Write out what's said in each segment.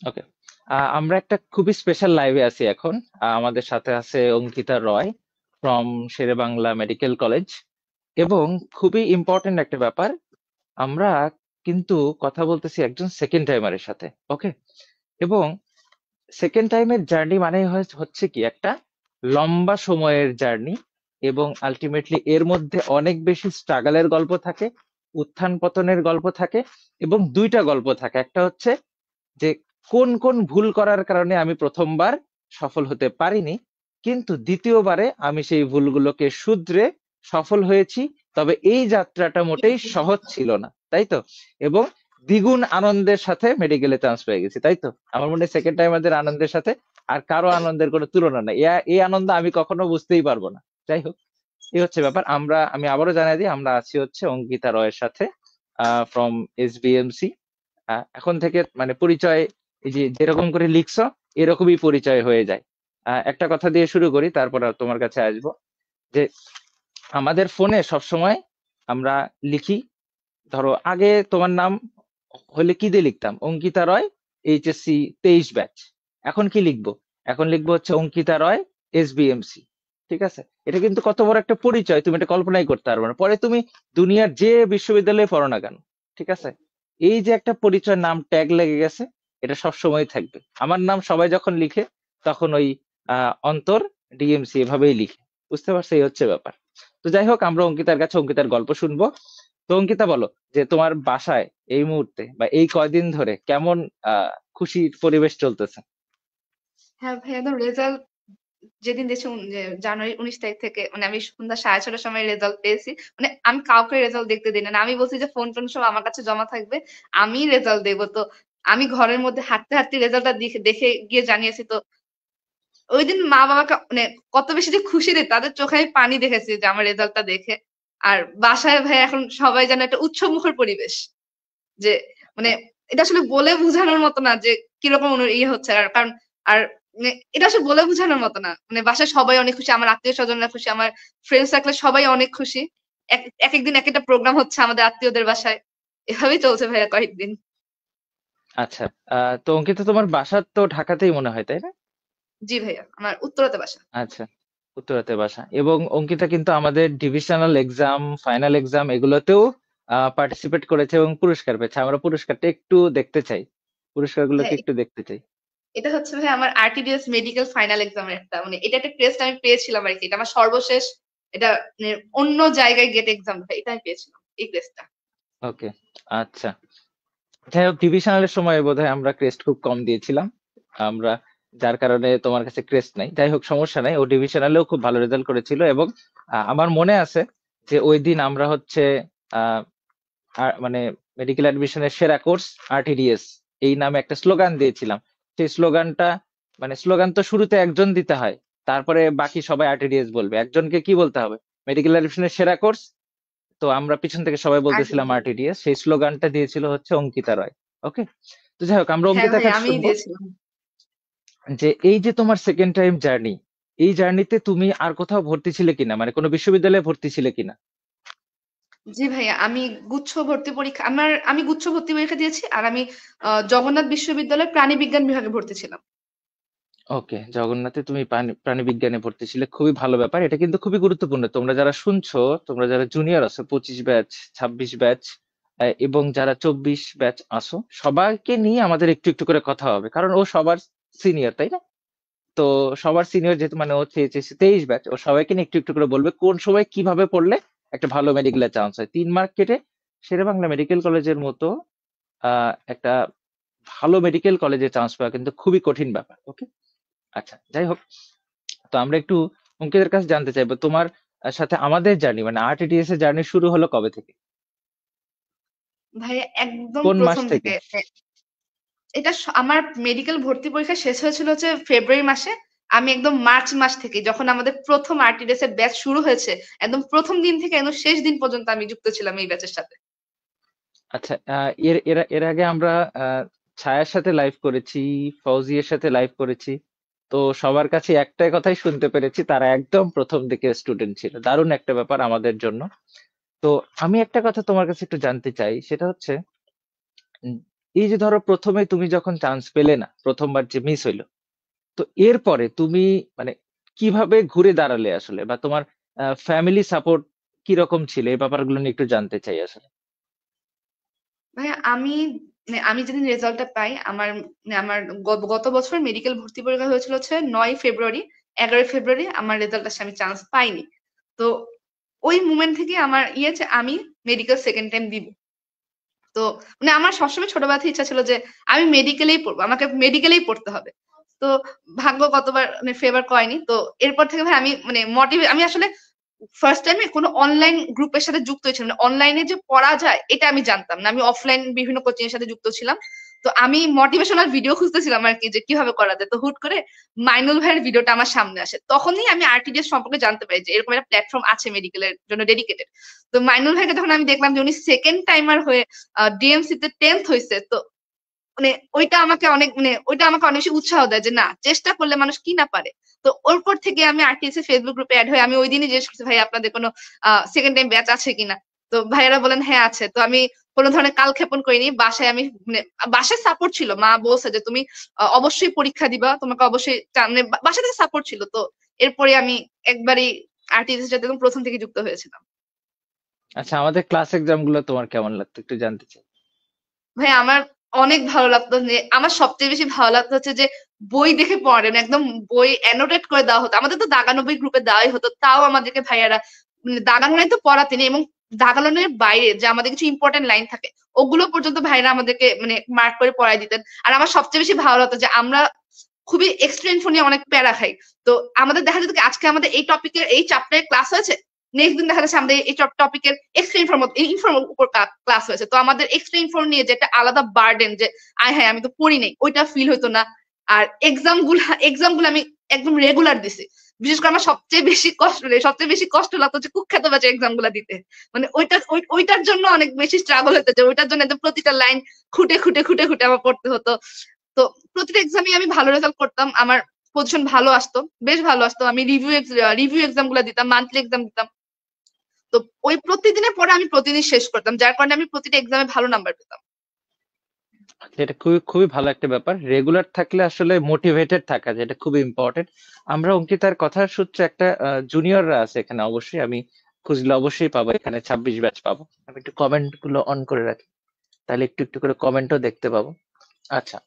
ওকে। আমরা একটা খুবই স্পেশাল লাইভে আছি এখন। আমাদের সাথে আছে অঙ্কিতা রয় ফ্রম শেরেবাংলা মেডিকেল কলেজ। এবং খুবই ইম্পর্টেন্ট একটা ব্যাপার, আমরা কিন্তু কথা বলতেছি একজন সেকেন্ড টাইমারের সাথে। ওকে। এবং সেকেন্ড টাইমের জার্নি মানে হচ্ছে কি একটা লম্বা সময়ের জার্নি, এবং আলটিমেটলি এর মধ্যে অনেক বেশি স্ট্রাগলের গল্প থাকে, উত্থান পতনের গল্প থাকে, এবং দুইটা গল্প থাকে। একটা হচ্ছে যে কোন কোন ভুল করার কারণে আমি প্রথমবার সফল হতে পারিনি, কিন্তু দ্বিতীয়বারে আমি সেই ভুলগুলোকে শুধরে সফল হয়েছি। তবে এই যাত্রাটা মোটেই সহজ ছিল না, তাই তো? এবং দ্বিগুণ আনন্দের সাথে মেডিকেলে চান্স পেয়ে গেছি, তাই তো? আমার মনে হয় সেকেন্ড টাইম আমাদের আনন্দের সাথে আর কারো আনন্দের কোনো তুলনা নাই। এই আনন্দ আমি কখনো বুঝতেই পারবো না। যাই হোক, এই হচ্ছে ব্যাপার। আমি আবারও জানাই দিই, আমরা আছি হচ্ছে অঙ্কিতা রয়ের সাথে ফ্রম এসবিএমসি। এখন থেকে মানে পরিচয় এই যে যেরকম করে লিখছো এরকমই পরিচয় হয়ে যায়। একটা কথা দিয়ে শুরু করি, তারপর আর তোমার কাছে আসবো। যে আমাদের ফোনে সবসময় আমরা লিখি, ধরো আগে তোমার নাম হলে কি দিয়ে লিখতাম? অঙ্কিতা রয়, এইচএসসি 23 ব্যাচ। এখন কি লিখবো? এখন লিখবো হচ্ছে অঙ্কিতা রয়, এসবিএমসি। ঠিক আছে? এটা কিন্তু কত বড় একটা পরিচয়, তুমি এটা কল্পনাই করতে পারবে না। পরে তুমি দুনিয়ার যে বিশ্ববিদ্যালয়ে পড়ো না কেন, ঠিক আছে, এই যে একটা পরিচয় নাম ট্যাগ লেগে গেছে, এটা সব সময় থাকবে। আমার নাম সবাই যখন লিখে তখন ওই অন্তর ডিএমসি এভাবেই লিখে। বুঝতে পারছো? এই হচ্ছে ব্যাপার। তো যাই হোক, আমরা অঙ্কিতার কাছে অঙ্কিতার গল্প শুনবো। তো অঙ্কিতা, বলো যে তোমার বাসায় এই মুহূর্তে বা এই কয়দিন ধরে কেমন খুশির পরিবেশ চলতেছে? হ্যাঁ ভাই, একদম রেজাল্ট যেদিন দিয়েছে যে জানুয়ারি 19 তারিখ থেকে, মানে আমি সন্ধ্যা 6:30টার সময় রেজাল্ট পেয়েছি। মানে আমি কাউকে রেজাল্ট দেখতে দিই না। না, আমি বলছি যে ফোন টোন সব আমার কাছে জমা থাকবে, আমি রেজাল্ট দেবো। তো আমি ঘরের মধ্যে হাঁটতে হাঁটতে রেজাল্টটা দেখে দেখে গিয়ে জানিয়েছি। তো ওই দিন মা বাবাকে মানে কত বেশি যে খুশি রে, তাদের চোখে আমি পানি দেখেছি যে আমার রেজাল্টটা দেখে। আর বাসায় ভাই এখন সবাই যেন একটা উৎসবমুখর পরিবেশ। যে মানে এটা আসলে বলে বোঝানোর মতো না যে কিরকম ইয়ে হচ্ছে। আর কারণ আর মানে এটা আসলে বলে বোঝানোর মতো না। মানে বাসায় সবাই অনেক খুশি, আমার আত্মীয় স্বজনরা খুশি, আমার ফ্রেন্ড সার্কেল সবাই অনেক খুশি। এক একদিন এক একটা প্রোগ্রাম হচ্ছে আমাদের আত্মীয়দের বাসায়। এভাবেই চলছে ভাইয়া কয়েকদিন। আচ্ছা। তো অঙ্কিতা, তোমার বাসা তো ঢাকাতেই মনে হয়, তাই না? জি ভাইয়া, আমার উত্তরাতে বাসা। আচ্ছা, উত্তরাতে বাসা। এবং অঙ্কিতা কিন্তু আমাদের ডিভিশনাল এক্সাম, ফাইনাল এক্সাম এগুলোতেও পার্টিসিপেট করেছে এবং পুরস্কার পেয়েছে। আমরা পুরস্কারটা একটু দেখতে চাই, পুরস্কারগুলোকে হ্যাঁ, একটু দেখতে চাই। এটা হচ্ছে ভাই আমার আরটিডিএস মেডিকেল ফাইনাল এক্সামের একটা, মানে এটা একটা ক্রেস্ট আমি পেয়েছিলাম আর কি। এটা আমার সর্বশেষ, এটা মানে অন্য জায়গায় গেট এক্সাম ভাই, এটা আমি পেয়েছিলাম এই ক্রেস্টটা। ওকে। আচ্ছা। যাই হোক, ডিভিশনালের সময় বোধহয় আমরা ক্রেস্ট খুব কম দিয়েছিলাম আমরা, যার কারণে তোমার কাছে ক্রেস্ট নাই। যাই হোক, সমস্যা নাই, ও ডিভিশনালেও খুব ভালো রেজাল্ট করেছিল। এবং আমার মনে আছে যে ওই দিন আমরা হচ্ছে আহ মানে মেডিকেল অ্যাডমিশনের সেরা কোর্স আরটিডিএস এই নামে একটা স্লোগান দিয়েছিলাম। সেই স্লোগানটা, মানে স্লোগান তো শুরুতে একজন দিতে হয়, তারপরে বাকি সবাই আরটিডিএস বলবে, একজনকে কি বলতে হবে? মেডিকেল অ্যাডমিশনের সেরা কোর্স। তো আমরা পিছন থেকে সবাই বলতেছিলাম আরটিডিএস। আরটিডিএস, সেই স্লোগানটা দিয়েছিল হচ্ছে অঙ্কিতা রয়। ওকে। তো যাই হোক, আমরা হ্যাঁ অঙ্কিতার ভাই, কাছে আমিই শুনবো দিয়েছিলাম। যে এই যে তোমার সেকেন্ড টাইম জার্নি, এই জার্নিতে তুমি আর কোথাও ভর্তি ছিলে কিনা, মানে কোনো বিশ্ববিদ্যালয়ে ভর্তি ছিলে কিনা? জি ভাইয়া, আমি গুচ্ছ ভর্তি পরীক্ষা, আমি গুচ্ছ ভর্তি পরীক্ষা দিয়েছি। আর আমি জগন্নাথ বিশ্ববিদ্যালয়ের প্রাণী বিজ্ঞান বিভাগে ভর্তি ছিলাম। ওকে, জগন্নাথে তুমি প্রাণী বিজ্ঞানে ভর্তি ছিলে, খুবই ভালো ব্যাপার। এটা কিন্তু খুবই গুরুত্বপূর্ণ। তোমরা যারা শুনছো, তোমরা যারা জুনিয়র আছো, 25 ব্যাচ, 26 ব্যাচ, এবং যারা 24 ব্যাচ আছো, সবাইকে নিয়ে আমাদের একটু একটু করে কথা হবে, কারণ ও সবার সিনিয়র, তাই না? তো সবার সিনিয়র যেহেতু, মানে হচ্ছে এইচএসসি 23 ব্যাচ, ও সবাইকে নিয়ে একটু একটু করে বলবে কোন সময় কিভাবে পড়লে একটা ভালো মেডিকেলের চান্স হয়। 3 মার্ক কেটে শেরেবাংলা মেডিকেল কলেজের মতো একটা ভালো মেডিকেল কলেজে চান্স পাওয়া কিন্তু খুবই কঠিন ব্যাপার। ওকে। আচ্ছা, যাই হোক, তো আমরা একটু অঙ্কিতের কাছে জানতে চাইবো তোমার সাথে আমাদের জার্নি, মানে আরটিডিএস এর জার্নি শুরু হলো কবে থেকে? ভাইয়া একদম কোন মাস প্রথম থেকে? থেকে এটা আমার মেডিকেল ভর্তি পরীক্ষা শেষ হয়েছিল হচ্ছে ফেব্রুয়ারি মাসে। আমি একদম মার্চ মাস থেকে, যখন আমাদের প্রথম আরটিডিএস এর ব্যাচ শুরু হয়েছে, একদম প্রথম দিন থেকে একদম শেষ দিন পর্যন্ত আমি যুক্ত ছিলাম এই ব্যাচের সাথে। আচ্ছা, এর আগে আমরা ছায়ার সাথে লাইভ করেছি, ফৌজিয়ের সাথে লাইভ করেছি। তো সবার কাছে একটাই কথাই শুনতে পেরেছি, তারা একদম প্রথম দিকে স্টুডেন্ট ছিল। দারুণ একটা ব্যাপার আমাদের জন্য। তো আমি একটা কথা তোমার কাছে একটু জানতে চাই, সেটা হচ্ছে এই যে ধরো প্রথমে তুমি যখন চান্স পেলে না, প্রথমবার যে মিস হইলো, তো এরপরে তুমি মানে কিভাবে ঘুরে দাঁড়ালে আসলে, বা তোমার ফ্যামিলি সাপোর্ট কিরকম ছিল, এই ব্যাপারগুলো নিয়ে একটু জানতে চাই আসলে। ভাই আমি যেদিন রেজাল্টটা পাই, আমার গত বছর মেডিকেল ভর্তি পরীক্ষা হয়েছিল হচ্ছে 9 ফেব্রুয়ারি। 11 ফেব্রুয়ারি আমার রেজাল্ট আসে, আমি চান্স পাইনি। তো ওই মুমেন্ট থেকে আমার আমি মেডিকেল সেকেন্ড টাইম দিব। তো আমার সবসময় ছোটবেলা থেকে ইচ্ছা ছিল যে আমি মেডিকেলেই পড়বো, আমাকে মেডিকেলেই পড়তে হবে। তো ভাগ্য কতবার ফেভার করেনি। তো এরপর থেকে ভাই আমি আমি আসলে ফার্স্ট টাইমে কোনো অনলাইন গ্রুপের সাথে যুক্ত হয়েছিলাম না। অনলাইনে যে পড়া যায় এটা আমি জানতাম না। আমি অফলাইন বিভিন্ন কোচিং এর সাথে যুক্ত ছিলাম। তো আমি মোটিভেশনাল ভিডিও খুঁজতেছিলাম আর কি, যে কিভাবে করা যায়। তো হুট করে মাইনুল ভাইয়ের ভিডিওটা আমার সামনে আসে, তখনই আমি আরটিডিএস সম্পর্কে জানতে পারি যে এরকম একটা প্ল্যাটফর্ম আছে মেডিকেলের জন্য ডেডিকেটেড। তো মাইনুল ভাইকে তখন আমি দেখলাম যে উনি সেকেন্ড টাইমার হয়ে ডিএমসি তে 10th হয়েছে। তো ওইটা আমাকে অনেক বেশি উৎসাহ দেয় যে না, চেষ্টা করলে মানুষ কি না পারে। তো ওর পর থেকে আমি আরটিএস এর ফেসবুক গ্রুপে অ্যাড হয়ে আমি ওই দিনই জিজ্ঞেস করছি, ভাই আপনাদের কোনো সেকেন্ড টাইম ব্যাচ আছে কিনা। তো ভাইয়ারা বলেন হ্যাঁ আছে। তো আমি কোনো ধরনের কালক্ষেপণ করিনি। বাসায় আমি বাসায় সাপোর্ট ছিল, মা বলছে যে তুমি অবশ্যই পরীক্ষা দিবা, তোমাকে অবশ্যই বাসা থেকে সাপোর্ট ছিল। তো এরপরে আমি একবারই আরটিএস এর সাথে একদম প্রথম থেকে যুক্ত হয়েছিলাম। আচ্ছা, আমাদের ক্লাস এক্সাম গুলো তোমার কেমন লাগতো একটু জানতে চাই। ভাই আমার অনেক ভালো লাগতো। যে আমার সবচেয়ে বেশি ভালো লাগতো হচ্ছে যে বই দেখে পড়ে না, একদম বই অ্যানোটেট করে দেওয়া হতো। আমাদের তো দাগানো বই গ্রুপে দেওয়াই হতো, তাও আমাদেরকে ভাইয়ারা দাগানো নাই তো পড়াতেনি, এবং দাগানোর বাইরে যে আমাদের কিছু ইম্পর্টেন্ট লাইন থাকে ওগুলো পর্যন্ত ভাইরা আমাদেরকে মার্ক করে পড়াই দিতেন। আর আমার সবচেয়ে বেশি ভালো লাগতো যে আমরা খুবই এক্সট্রা ইনফো নিয়ে অনেক প্যারা খাই। তো আমাদের দেখা যেত কি আজকে আমাদের এই টপিকের এই চ্যাপ্টারের ক্লাস হয়েছে, নেক্সট দিন দেখা যাচ্ছে আমাদের এই টপিকের এক্সট্রা ইনফর্ম উপর ক্লাস হয়েছে। তো আমাদের এক্সট্রা ইনফর্ম নিয়ে যে একটা আলাদা বার্ডেন, যে হ্যাঁ আমি তো পড়ি নাই, ওইটা ফিল হতো না। আর এক্সাম গুলো আমি একদম রেগুলার দিছি। বিশেষ করে আমার সবচেয়ে বেশি কষ্ট লাগতো যে কুখ্যাত ব্যাচে এক্সাম গুলা দিতে। ওইটার জন্য অনেক বেশি স্ট্রাগল হতো, যে ওইটার জন্য একদম প্রতিটা লাইন খুঁটে খুঁটে খুঁটে খুঁটে আমার পড়তে হতো। তো প্রতিটা এক্সামে আমি ভালো রেজাল্ট করতাম, আমার পজিশন ভালো আসতো, বেশ ভালো আসতো। আমি রিভিউ এক্সাম গুলা দিতাম, মান্থলি এক্সাম দিতাম। তো ওই প্রতিদিনের পরে আমি প্রতিদিন শেষ করতাম, যার কারণে আমি প্রতিটা এক্সামে ভালো নাম্বার পেতাম। আচ্ছা, এটা খুবই খুবই ভালো একটা ব্যাপার। রেগুলার থাকলে আসলে মোটিভেটেড থাকা, যেটা খুবই ইম্পর্টেন্ট। আমরা অঙ্কিতার কথার সূত্রে একটা জুনিয়ররা আছে এখানে, অবশ্যই আমি খুঁজলে অবশ্যই পাবো, এখানে 26 ব্যাচ পাবো। আমি একটু কমেন্ট গুলো অন করে রাখি, তাহলে একটু একটু করে কমেন্টও দেখতে পাবো। আচ্ছা,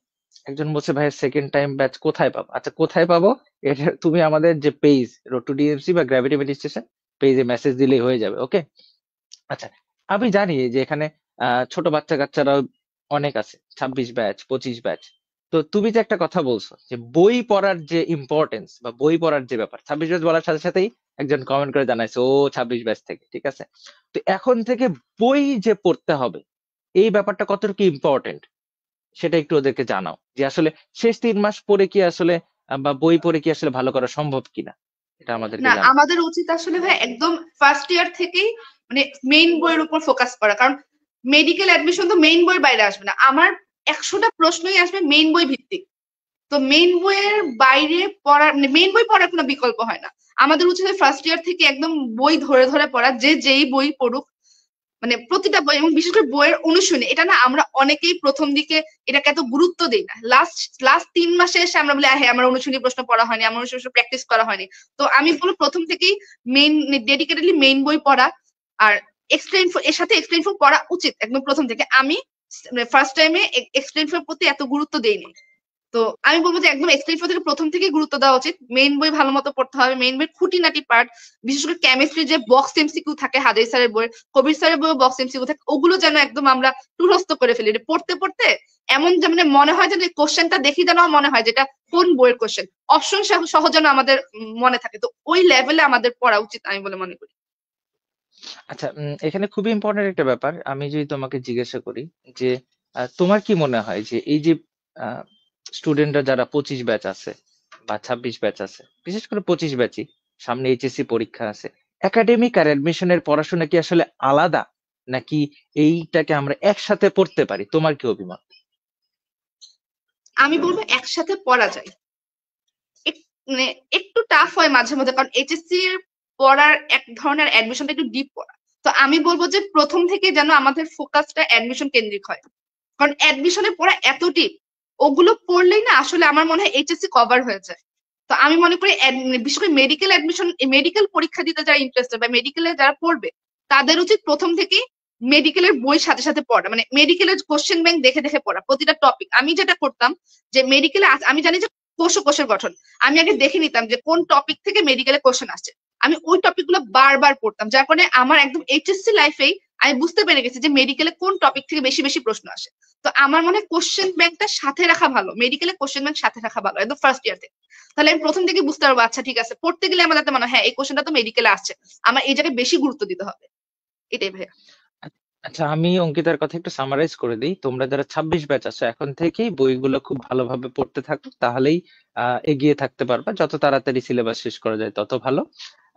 একজন বলছে ভাই সেকেন্ড টাইম ব্যাচ কোথায় পাবো। আচ্ছা, কোথায় পাবো এটা তুমি আমাদের যে পেজ রোড টু ডিএমসি বা গ্র্যাভিটি মেডিটেশন পেজে মেসেজ দিলেই হয়ে যাবে, ওকে। আচ্ছা, আমি জানি যে এখানে ছোট বাচ্চা কাচ্চারাও অনেক আছে, 26 ব্যাচ, 25 ব্যাচ। তো তুমি যে একটা কথা বলছো যে বই পড়ার যে ইম্পর্টেন্স বা বই পড়ার যে ব্যাপার, 26 ব্যাচ বলার সাথে সাথেই একজন কমেন্ট করে জানাইছে ও 26 ব্যাচ থেকে, ঠিক আছে। তো এখন থেকে বই যে পড়তে হবে, এই ব্যাপারটা কতটুকু ইম্পর্টেন্ট সেটা একটু ওদেরকে জানাও, যে আসলে শেষ 3 মাস পরে কি আসলে বা বই পড়ে কি আসলে ভালো করা সম্ভব কিনা, এটা আমাদেরকে না, জানাও। আমাদের উচিত আসলে ভাই একদম ফার্স্ট ইয়ার থেকেই মেইন বইয়ের উপর ফোকাস করা। কারণ মেডিকেল অ্যাডমিশন তো মেইন বইয়ের বাইরে আসবে না। আমার 100টা প্রশ্নই আসবে মেইন বই ভিত্তিক। তো মেইন বইয়ের বাইরে পড়ার মেইন বই পড়ার কোনো বিকল্প হয় না। আমাদের উচিত ফার্স্ট ইয়ার থেকে একদম বই ধরে ধরে পড়া, যে যেই বই পড়ুক, প্রতিটা বই, এবং বিশেষ করে বইয়ের অনুশীলনী। এটা না আমরা অনেকেই প্রথম দিকে এটাকে এত গুরুত্ব দিই না। লাস্ট লাস্ট 3 মাসে এসে আমরা বলি হ্যাঁ আমার অনুশীলনী প্রশ্ন পড়া হয়নি, আমার অনুশীলনী প্র্যাকটিস করা হয়নি। তো আমি বলবো প্রথম থেকেই ডেডিকেটেডলি মেইন বই পড়া। আর এর সাথে এক্সট্রা ইনফো পড়া উচিত একদম প্রথম থেকে। আমি ফার্স্ট টাইমে এক্সট্রা ইনফোর প্রতি এত গুরুত্ব দেইনি। তো আমি বলবো যে একদম এক্সট্রা ইনফো থেকে প্রথম থেকে গুরুত্ব দেওয়া উচিত। মেইন বই ভালো মতো পড়তে হবে, মেইন বই খুঁটিনাটি পার্ট, বিশেষ করে কেমিস্ট্রি যে বক্স এমসিকিউ থাকে হাজারি স্যারের বই, কবির স্যারের বই বক্স এমসিকিউ থাকে, ওগুলো যেন একদম আমরা টুরস্ত করে ফেলি। পড়তে পড়তে এমন যে মনে হয় যে কোশ্চেনটা দেখি যেন মনে হয় যেটা কোন বইয়ের কোশ্চেন, অপশন সহ যেন আমাদের মনে থাকে। তো ওই লেভেলে আমাদের পড়া উচিত আমি বলে মনে করি। আচ্ছা, এখানে খুবই ইম্পর্টেন্ট একটা ব্যাপার, আমি যদি তোমাকে জিজ্ঞাসা করি যে তোমার কি মনে হয় যে এই যে স্টুডেন্টরা যারা 25 ব্যাচ আছে বা 26 ব্যাচ আছে, বিশেষ করে 25 ব্যাচই, সামনে এইচএসসি পরীক্ষা আছে, একাডেমিক আর অ্যাডমিশনের পড়াশোনা কি আসলে আলাদা, নাকি এইটাকে আমরা একসাথে পড়তে পারি? তোমার কি অভিমত? আমি বলবো একসাথে পড়া যায়। একটু টাফ হয় মাঝে মধ্যে, কারণ এইচএসসি এর পড়ার এক ধরনের অ্যাডমিশনটা একটু ডিপ পড়া। তো আমি বলবো যে প্রথম থেকে যেন আমাদের ফোকাসটা অ্যাডমিশন কেন্দ্রিক হয়। কারণ অ্যাডমিশনে পড়া এত ডিপ, ওগুলো পড়লেই না আসলে আমার মনে হয় এইচএসসি কভার হয়ে যায়। তো আমি মনে করি বিশেষ করে মেডিকেল অ্যাডমিশন, মেডিকেল পরীক্ষা দিতে যারা ইন্টারেস্টেড বা মেডিকেলে যারা পড়বে, তাদের উচিত প্রথম থেকেই মেডিকেলের বই সাথে সাথে পড়া, মানে মেডিকেলের কোশ্চেন ব্যাংক দেখে দেখে পড়া প্রতিটা টপিক। আমি যেটা করতাম যে মেডিকেলে আমি জানি যে কোষের গঠন, আমি আগে দেখে নিতাম যে কোন টপিক থেকে মেডিকেলে কোশ্চেন আসছে, আমি ওই টপিক গুলো বারবার পড়তাম, যার কারণে আমার একদম এইচএসসি লাইফেই আমি বুঝতে পেরে গেছি যে মেডিকেলে কোন টপিক থেকে বেশি বেশি প্রশ্ন আসে। তো আমার মনে হয় কোশ্চেন ব্যাংকটা সাথে রাখা ভালো, মেডিকেলে কোশ্চেন ব্যাংক সাথে রাখা ভালো একদম ফার্স্ট ইয়ার থেকে। তাহলে আমি প্রথম থেকে বুঝতে পারবো, আচ্ছা ঠিক আছে, পড়তে গেলে আমার যাতে মনে হয় হ্যাঁ এই কোশ্চেনটা তো মেডিকেলে আসছে, আমার এই জায়গায় বেশি গুরুত্ব দিতে হবে। এটাই ভাইয়া। আচ্ছা, আমি অঙ্কিতার কথা একটু সামারাইজ করে দিই। তোমরা যারা 26 ব্যাচ আছো এখন থেকেই বইগুলো খুব ভালোভাবে পড়তে থাকো, তাহলেই এগিয়ে থাকতে পারবা। যত তাড়াতাড়ি সিলেবাস শেষ করা যায় তত ভালো।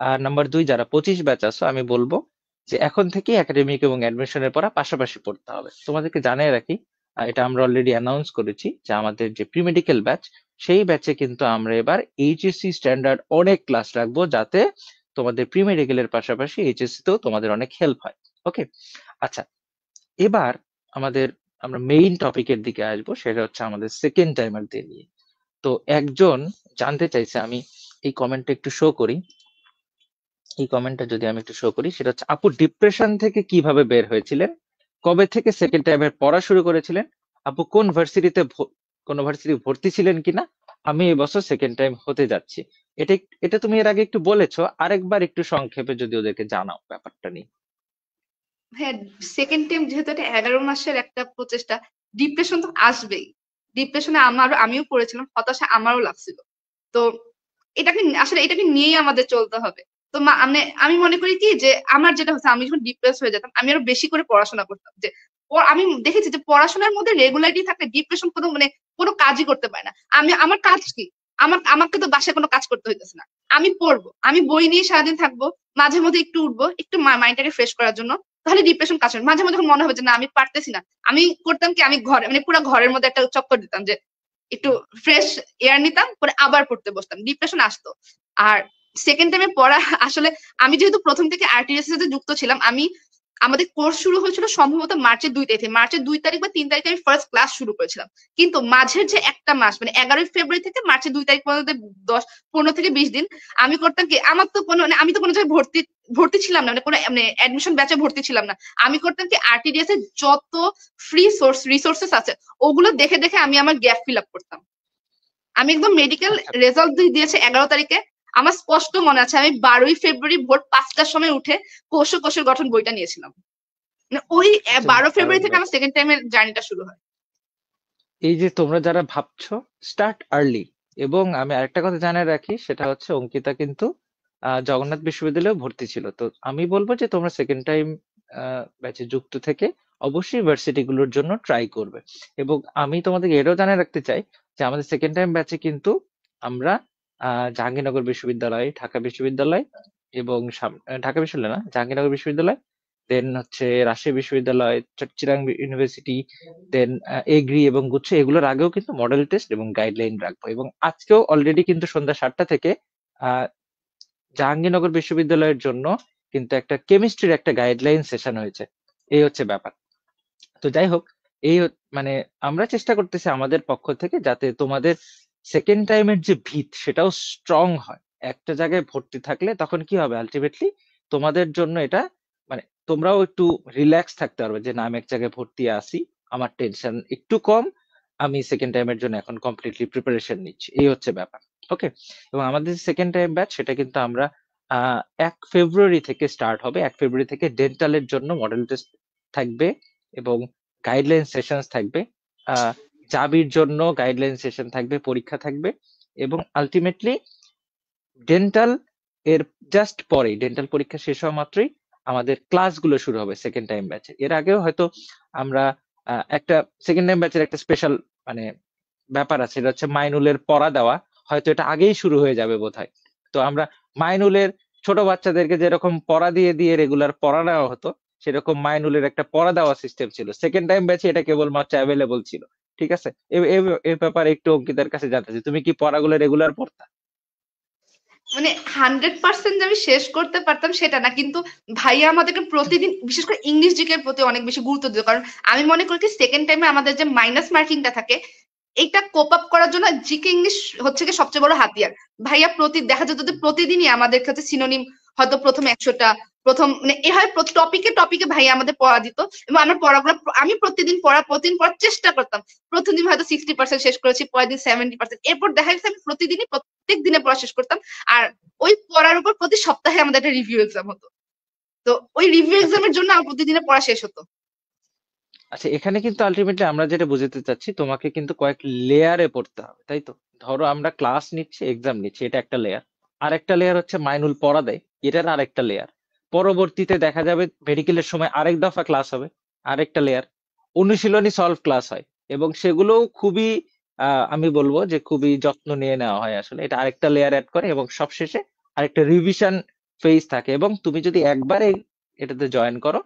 আর নাম্বার 2, যারা 25 ব্যাচ আছো, আমি বলবো যে এখন থেকেই একাডেমিক এবং অ্যাডমিশনের পড়া পাশাপাশি পড়তে হবে। তোমাদেরকে জানিয়ে রাখি, এটা আমরা অলরেডি অ্যানাউন্স করেছি যে আমাদের যে প্রি মেডিকেল ব্যাচ, সেই ব্যাচে কিন্তু আমরা এবার এইচএসসি স্ট্যান্ডার্ড অনেক ক্লাস রাখবো, যাতে তোমাদের প্রি মেডিকেলের পাশাপাশি এইচএসসি তেও তোমাদের অনেক হেল্প হয়। ওকে, আচ্ছা, এবার আমাদের আমরা মেইন টপিকের দিকে আসবো, সেটা হচ্ছে আমাদের সেকেন্ড টাইমারদের নিয়ে। তো একজন জানতে চাইছে, আমি এই কমেন্টটা একটু শো করি। এই কমেন্টটা যদি আমি একটু শো করি, সেটা হচ্ছে, আপু ডিপ্রেশন থেকে কিভাবে বের হয়েছিলেন, কবে থেকে সেকেন্ড টাইমের পড়া শুরু করেছিলেন, আপু কোন ভার্সিটিতে কোন ভার্সিটি ভর্তি ছিলেন কিনা, আমি এবছর সেকেন্ড টাইম হতে যাচ্ছি। এটা এটা তুমি এর আগে একটু বলেছো, আরেকবার একটু সংক্ষেপে যদি ওদেরকে জানাও ব্যাপারটা নিয়ে। হ্যাঁ, সেকেন্ড টাইম যেহেতু এটা 11 মাসের একটা প্রচেষ্টা, ডিপ্রেশন তো আসবেই। ডিপ্রেশনে আমিও পড়েছিলাম, হতাশা আমারও লাগছিল। তো এটাকে নিয়েই আমাদের চলতে হবে। তো আমি মনে করি কি যে আমার যেটা হচ্ছে, আমি যখন ডিপ্রেস হয়ে যেতাম আমি আরো বেশি করে পড়াশোনা করতাম। যে আমি দেখেছি যে পড়াশোনার মধ্যে রেগুলারিটি থাকলে ডিপ্রেশন কোনো কাজই করতে পারে না। আমার কাজ কি? আমাকে তো বাসায় কোনো কাজ করতে হইতেছে না। আমি পড়বো, আমি বই নিয়ে সারাদিন থাকবো, মাঝে মধ্যে একটু উঠবো, একটু মাইন্ডটাকে ফ্রেশ করার জন্য, তাহলে ডিপ্রেশন কাজ হবে। মাঝে মধ্যে যখন মনে হবে যে না আমি পারতেছি না, আমি করতাম কি, আমি ঘরে মানে পুরো ঘরের মধ্যে একটা চক্কর দিতাম, যে একটু ফ্রেশ এয়ার নিতাম, পরে আবার পড়তে বসতাম, ডিপ্রেশন আসতো। আর সেকেন্ড টাইমে পড়া আসলে, আমি যেহেতু প্রথম থেকে আরটিএস এর সাথে যুক্ত ছিলাম, আমাদের কোর্স শুরু হয়েছিল সম্ভবত মার্চের 2 তারিখে, মার্চের 2 তারিখ বা 3 তারিখে আমি ফার্স্ট ক্লাস শুরু করেছিলাম। কিন্তু মাঝের যে একটা মাস, মানে 11ই ফেব্রুয়ারি থেকে মার্চের 2 তারিখ পর্যন্ত 15 থেকে 20 দিন আমি করতাম কি, আমার তো কোনো মানে আমি তো কোনো জায়গায় ভর্তি ছিলাম না, মানে কোনো মানে অ্যাডমিশন ব্যাচে ভর্তি ছিলাম না। আমি করতাম কি, আরটিডিএস এর যত ফ্রি রিসোর্সেস আছে ওগুলো দেখে দেখে আমি আমার গ্যাপ ফিল আপ করতাম। আমি একদম মেডিকেল আচ্ছা রেজাল্ট দিয়েছে 11 তারিখে, আমার স্পষ্ট মনে আছে আমি 12ই ফেব্রুয়ারি ভোর 5টার সময় উঠে কোষের গঠন বইটা নিয়েছিলাম। মানে ওই আচ্ছা, বারো দারুণ ফেব্রুয়ারি থেকে ব্যাপার। আমার সেকেন্ড টাইমের জার্নিটা শুরু হয়। এই যে তোমরা যারা ভাবছো, স্টার্ট আর্লি। এবং আমি আরেকটা কথা জানিয়ে রাখি, সেটা হচ্ছে অঙ্কিতা কিন্তু জগন্নাথ বিশ্ববিদ্যালয়ে ভর্তি ছিল। তো আমি বলবো যে তোমরা সেকেন্ড টাইম ব্যাচে যুক্ত থেকে অবশ্যই ভার্সিটি গুলোর জন্য ট্রাই করবে। এবং আমি তোমাদেরকে এটাও জানিয়ে রাখতে চাই যে আমাদের সেকেন্ড টাইম ব্যাচে কিন্তু আমরা জাহাঙ্গীরনগর বিশ্ববিদ্যালয়, ঢাকা বিশ্ববিদ্যালয় এবং ঢাকা বিশ্ববিদ্যালয় না, জাহাঙ্গীরনগর বিশ্ববিদ্যালয়, দেন হচ্ছে রাজশাহী বিশ্ববিদ্যালয়, চিরাং ইউনিভার্সিটি, দেন এগ্রি এবং গুচ্ছ, এগুলোর আগেও কিন্তু মডেল টেস্ট এবং গাইডলাইন রাখবো। এবং আজকেও অলরেডি কিন্তু সন্ধ্যা 7টা থেকে আহ জাহাঙ্গীরনগর বিশ্ববিদ্যালয়ের জন্য কিন্তু একটা কেমিস্ট্রির একটা গাইডলাইন সেশন হয়েছে। এই হচ্ছে ব্যাপার। তো যাই হোক, মানে আমরা চেষ্টা করতেছি আমাদের পক্ষ থেকে, যাতে তোমাদের সেকেন্ড টাইমের যে ভিত সেটাও স্ট্রং হয়। একটা জায়গায় ভর্তি থাকলে তখন কি হবে, আলটিমেটলি তোমাদের জন্য এটা, মানে তোমরাও একটু রিল্যাক্স থাকতে পারবে যে না, আমি এক জায়গায় ভর্তি আছি, আমার টেনশন একটু কম, আমি সেকেন্ড টাইমের জন্য এখন কমপ্লিটলি প্রিপারেশন নিচ্ছি। এই হচ্ছে ব্যাপার। ওকে, এবং আমাদের সেকেন্ড টাইম ব্যাচ, সেটা কিন্তু আমরা 1 ফেব্রুয়ারি থেকে স্টার্ট হবে। 1 ফেব্রুয়ারি থেকে ডেন্টালের জন্য মডেল টেস্ট থাকবে এবং গাইডলাইন সেশনস থাকবে। আহ জাবির জন্য গাইডলাইন সেশন থাকবে, পরীক্ষা থাকবে। এবং আলটিমেটলি ডেন্টাল এর জাস্ট পরেই, ডেন্টাল পরীক্ষা শেষ হওয়া মাত্রই আমাদের ক্লাসগুলো শুরু হবে সেকেন্ড টাইম ব্যাচে। এর আগেও হয়তো আমরা একটা সেকেন্ড টাইম ব্যাচের একটা স্পেশাল মানে ব্যাপার আছে, এটা হচ্ছে মাইনুলের পড়া দেওয়া। হয়তো এটা আগেই শুরু হয়ে যাবে বোধহয়। তো আমরা মাইনুলের ছোট বাচ্চাদেরকে যেরকম পড়া দিয়ে দিয়ে রেগুলার পড়া নেওয়া হতো, সেরকম মাইনুলের একটা পড়া দেওয়া সিস্টেম ছিল। সেকেন্ড টাইম ব্যাচে এটা কেবলমাত্র অ্যাভেলেবল ছিল। ঠিক আছে, এ ব্যাপারে একটু অঙ্কিতার কাছে জানতে চাই, তুমি কি পড়াগুলো রেগুলার পড়তা? মানে 100% যে আমি শেষ করতে পারতাম সেটা না, কিন্তু ভাইয়া আমাদেরকে প্রতিদিন বিশেষ করে ইংলিশ জিকে এর প্রতি অনেক বেশি গুরুত্ব দিত। কারণ আমি মনে করি কি সেকেন্ড টাইমে আমাদের যে মাইনাস মার্কিংটা থাকে এইটা কোপ আপ করার জন্য জিকে ইংলিশ হচ্ছে কি সবচেয়ে বড় হাতিয়ার। ভাইয়া দেখা যেত যে প্রতিদিনই আমাদের কাছে সিনোনিম হয়তো প্রথম 100টা, প্রথম মানে এভাবে টপিকে টপিকে ভাইয়া আমাদের পড়া দিত, এবং আমার পড়াগুলো আমি প্রতিদিন পড়ার চেষ্টা করতাম। প্রথম দিন হয়তো 60% শেষ করেছি, পরের দিন 70%, এরপর দেখা গেছে আমি প্রতিদিনই প্রত্যেক দিনে পড়া শেষ করতাম। আর ওই পড়ার উপর প্রতি সপ্তাহে আমাদের একটা রিভিউ এক্সাম হতো। তো ওই রিভিউ আচ্ছা এক্সামের জন্য আমার প্রতিদিনের পড়া শেষ হতো। আচ্ছা, এখানে কিন্তু আলটিমেটলি আমরা যেটা বুঝাতে চাচ্ছি, তোমাকে কিন্তু কয়েক লেয়ারে পড়তে হবে, তাই তো? ধরো আমরা ক্লাস নিচ্ছি, এক্সাম নিচ্ছি, এটা একটা লেয়ার। আর একটা লেয়ার হচ্ছে মাইনুল পড়া দেয়, এটার আরেকটা লেয়ার। পরবর্তীতে দেখা যাবে মেডিকেলের সময় আরেক দফা ক্লাস হবে, আরেকটা লেয়ার। অনুশীলনী সলভ ক্লাস হয়, এবং সেগুলো খুবই আমি বলবো যে খুবই যত্ন নিয়ে নেওয়া হয় আসলে। এটা আরেকটা লেয়ার অ্যাড করে, এবং সবশেষে আরেকটা রিভিশন ফেজ থাকে। এবং তুমি যদি একবারে এটাতে জয়েন করো,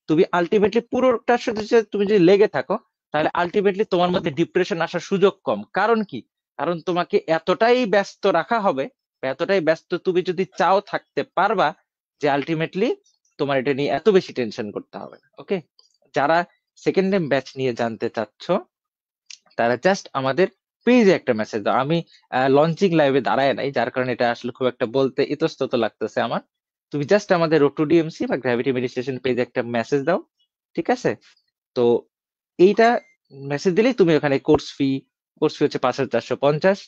তুমি আলটিমেটলি পুরোটার সাথে তুমি যদি লেগে থাকো, তাহলে আলটিমেটলি তোমার মধ্যে ডিপ্রেশন আসার সুযোগ কম। কারণ কি? কারণ তোমাকে এতটাই ব্যস্ত রাখা হবে, বা এতটাই ব্যস্ত তুমি যদি চাও থাকতে পারবা, যে আলটিমেটলি তোমার এটা নিয়ে এত বেশি টেনশন করতে হবে না। ওকে, যারা সেকেন্ড টাইম ব্যাচ নিয়ে জানতে চাচ্ছ, তারা জাস্ট আমাদের পেজে একটা মেসেজ দাও। আমি লঞ্চিং লাইভে দাঁড়ায় নাই, যার কারণে এটা আসলে খুব একটা বলতে ইতস্তত লাগতেছে আমার। তুমি জাস্ট আমাদের রোড টু ডিএমসি বা গ্র্যাভিটি মেডিটেশন পেজে একটা মেসেজ দাও, ঠিক আছে? তো এইটা মেসেজ দিলেই তুমি ওখানে কোর্স ফি হচ্ছে 5,450,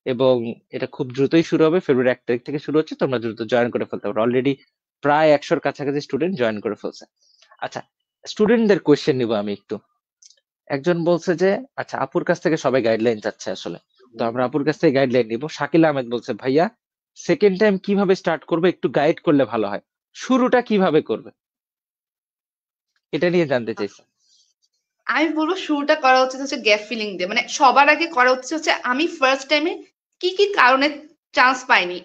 এবং এটা খুব দ্রুতই শুরু হবে। ফেব্রুয়ারি 1 তারিখ থেকে শুরু হচ্ছে, তোমরা দ্রুত জয়েন করে ফেলতে পারো। অলরেডি প্রায় 100-র কাছাকাছি স্টুডেন্ট জয়েন করে ফেলছে। আচ্ছা, স্টুডেন্টদের কোয়েশ্চেন নিব আমি একটু। একজন বলছে যে, আচ্ছা, আপুর কাছ থেকে সবাই গাইডলাইন চাচ্ছে আসলে, তো আমরা আপুর কাছ থেকে গাইডলাইন নিব। শাকিল আহমেদ বলছে, ভাইয়া সেকেন্ড টাইম কিভাবে স্টার্ট করবে, একটু গাইড করলে ভালো হয়, শুরুটা কিভাবে করবে, এটা নিয়ে জানতে চাইছে। আমি বলবো শুরুটা করা উচিত হচ্ছে গ্যাপ ফিলিং দিয়ে। মানে সবার আগে করা উচিত হচ্ছে আমি ফার্স্ট টাইমে কি কি কারণে চান্স পাইনি,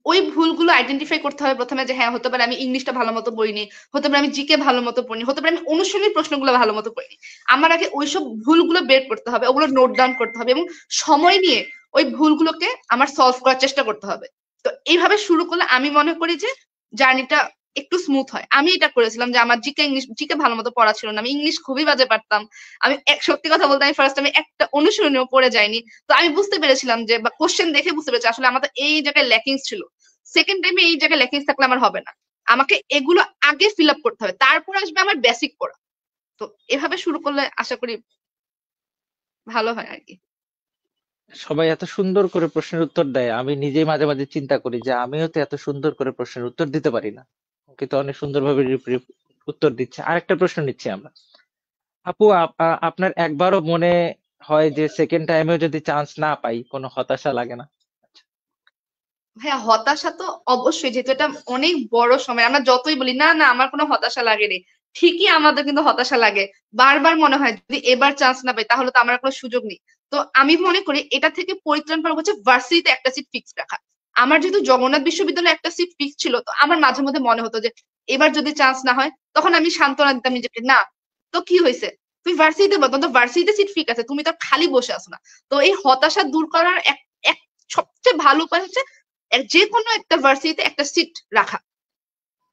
ওই ভুলগুলো আইডেন্টিফাই করতে হবে প্রথমে, যে হ্যাঁ হতে পারে আমি ইংলিশটা ভালো মতো পড়িনি, হতে পারে আমি জিকে ভালো মতো পড়িনি, হতে পারে আমি অনুশীলনী প্রশ্নগুলো ভালো মতো পড়িনি। আমার আগে ওইসব ভুলগুলো বের করতে হবে, ওগুলো নোট ডাউন করতে হবে, এবং সময় নিয়ে ওই ভুলগুলোকে আমার সলভ করার চেষ্টা করতে হবে। তো এইভাবে শুরু করলে আমি মনে করি যে জার্নিটা একটু স্মুথ হয়। আমি এটা করেছিলাম যে আমার জিকে ভালো মতো পড়া ছিল না, আমি ইংলিশ খুবই বাজে পারতাম। আমি সত্যি কথা বলতে আমি ফার্স্ট টাইমে একটা অনুশীলনীও পড়ে যাইনি। তো আমি বুঝতে পেরেছিলাম যে, বা কোশ্চেন দেখে বুঝতে পেরেছি আসলে আমার তো এই জায়গায় ল্যাকিংস ছিল। সেকেন্ড টাইমে এই জায়গায় ল্যাকিংস থাকলে আমার হবে না, আমাকে এগুলো আগে ফিল আপ করতে হবে, তারপর আসবে আমার বেসিক পড়া। তো এভাবে শুরু করলে আশা করি ভালো হয় আর কি। সবাই এত সুন্দর করে প্রশ্নের উত্তর দেয়, আমি নিজেই মাঝে মাঝে চিন্তা করি যে আমিও তো এত সুন্দর করে প্রশ্নের উত্তর দিতে পারি না, কিন্তু অনেক সুন্দরভাবে উত্তর দিচ্ছে। আরেকটা প্রশ্ন নিচ্ছি আমরা। আপু, আপনার একবারও মনে হয় যে সেকেন্ড টাইমেও যদি চান্স না পাই, কোনো হতাশা লাগে না? হ্যাঁ, হতাশা তো অবশ্যই, যেহেতু এটা অনেক বড় সময়। আমরা যতই বলি না না আমার কোনো হতাশা লাগেনি, ঠিকই আমাদের কিন্তু হতাশা লাগে। বারবার মনে হয় যদি এবার চান্স না পাই তাহলে তো আমার কোনো সুযোগ নেই। তো আমি মনে করি এটা থেকে পরিত্রাণ পাওয়া হচ্ছে ভার্সিটিতে একটা সিট ফিক্স রাখা। আমার যেহেতু জগন্নাথ বিশ্ববিদ্যালয়ে একটা সিট ফিক্স ছিল, তো আমার মাঝে মধ্যে মনে হতো যে এবার যদি চান্স না হয়, তখন আমি সান্ত্বনা দিতাম নিজেকে, না তো কি হয়েছে, তুই ভার্সিটিতে বল, তোর ভার্সিটিতে সিট ফিক্স আছে, তুমি তো খালি বসে আছো না। তো এই হতাশা দূর করার এক এক সবচেয়ে ভালো উপায় হচ্ছে যে কোনো একটা ভার্সিটিতে একটা সিট রাখা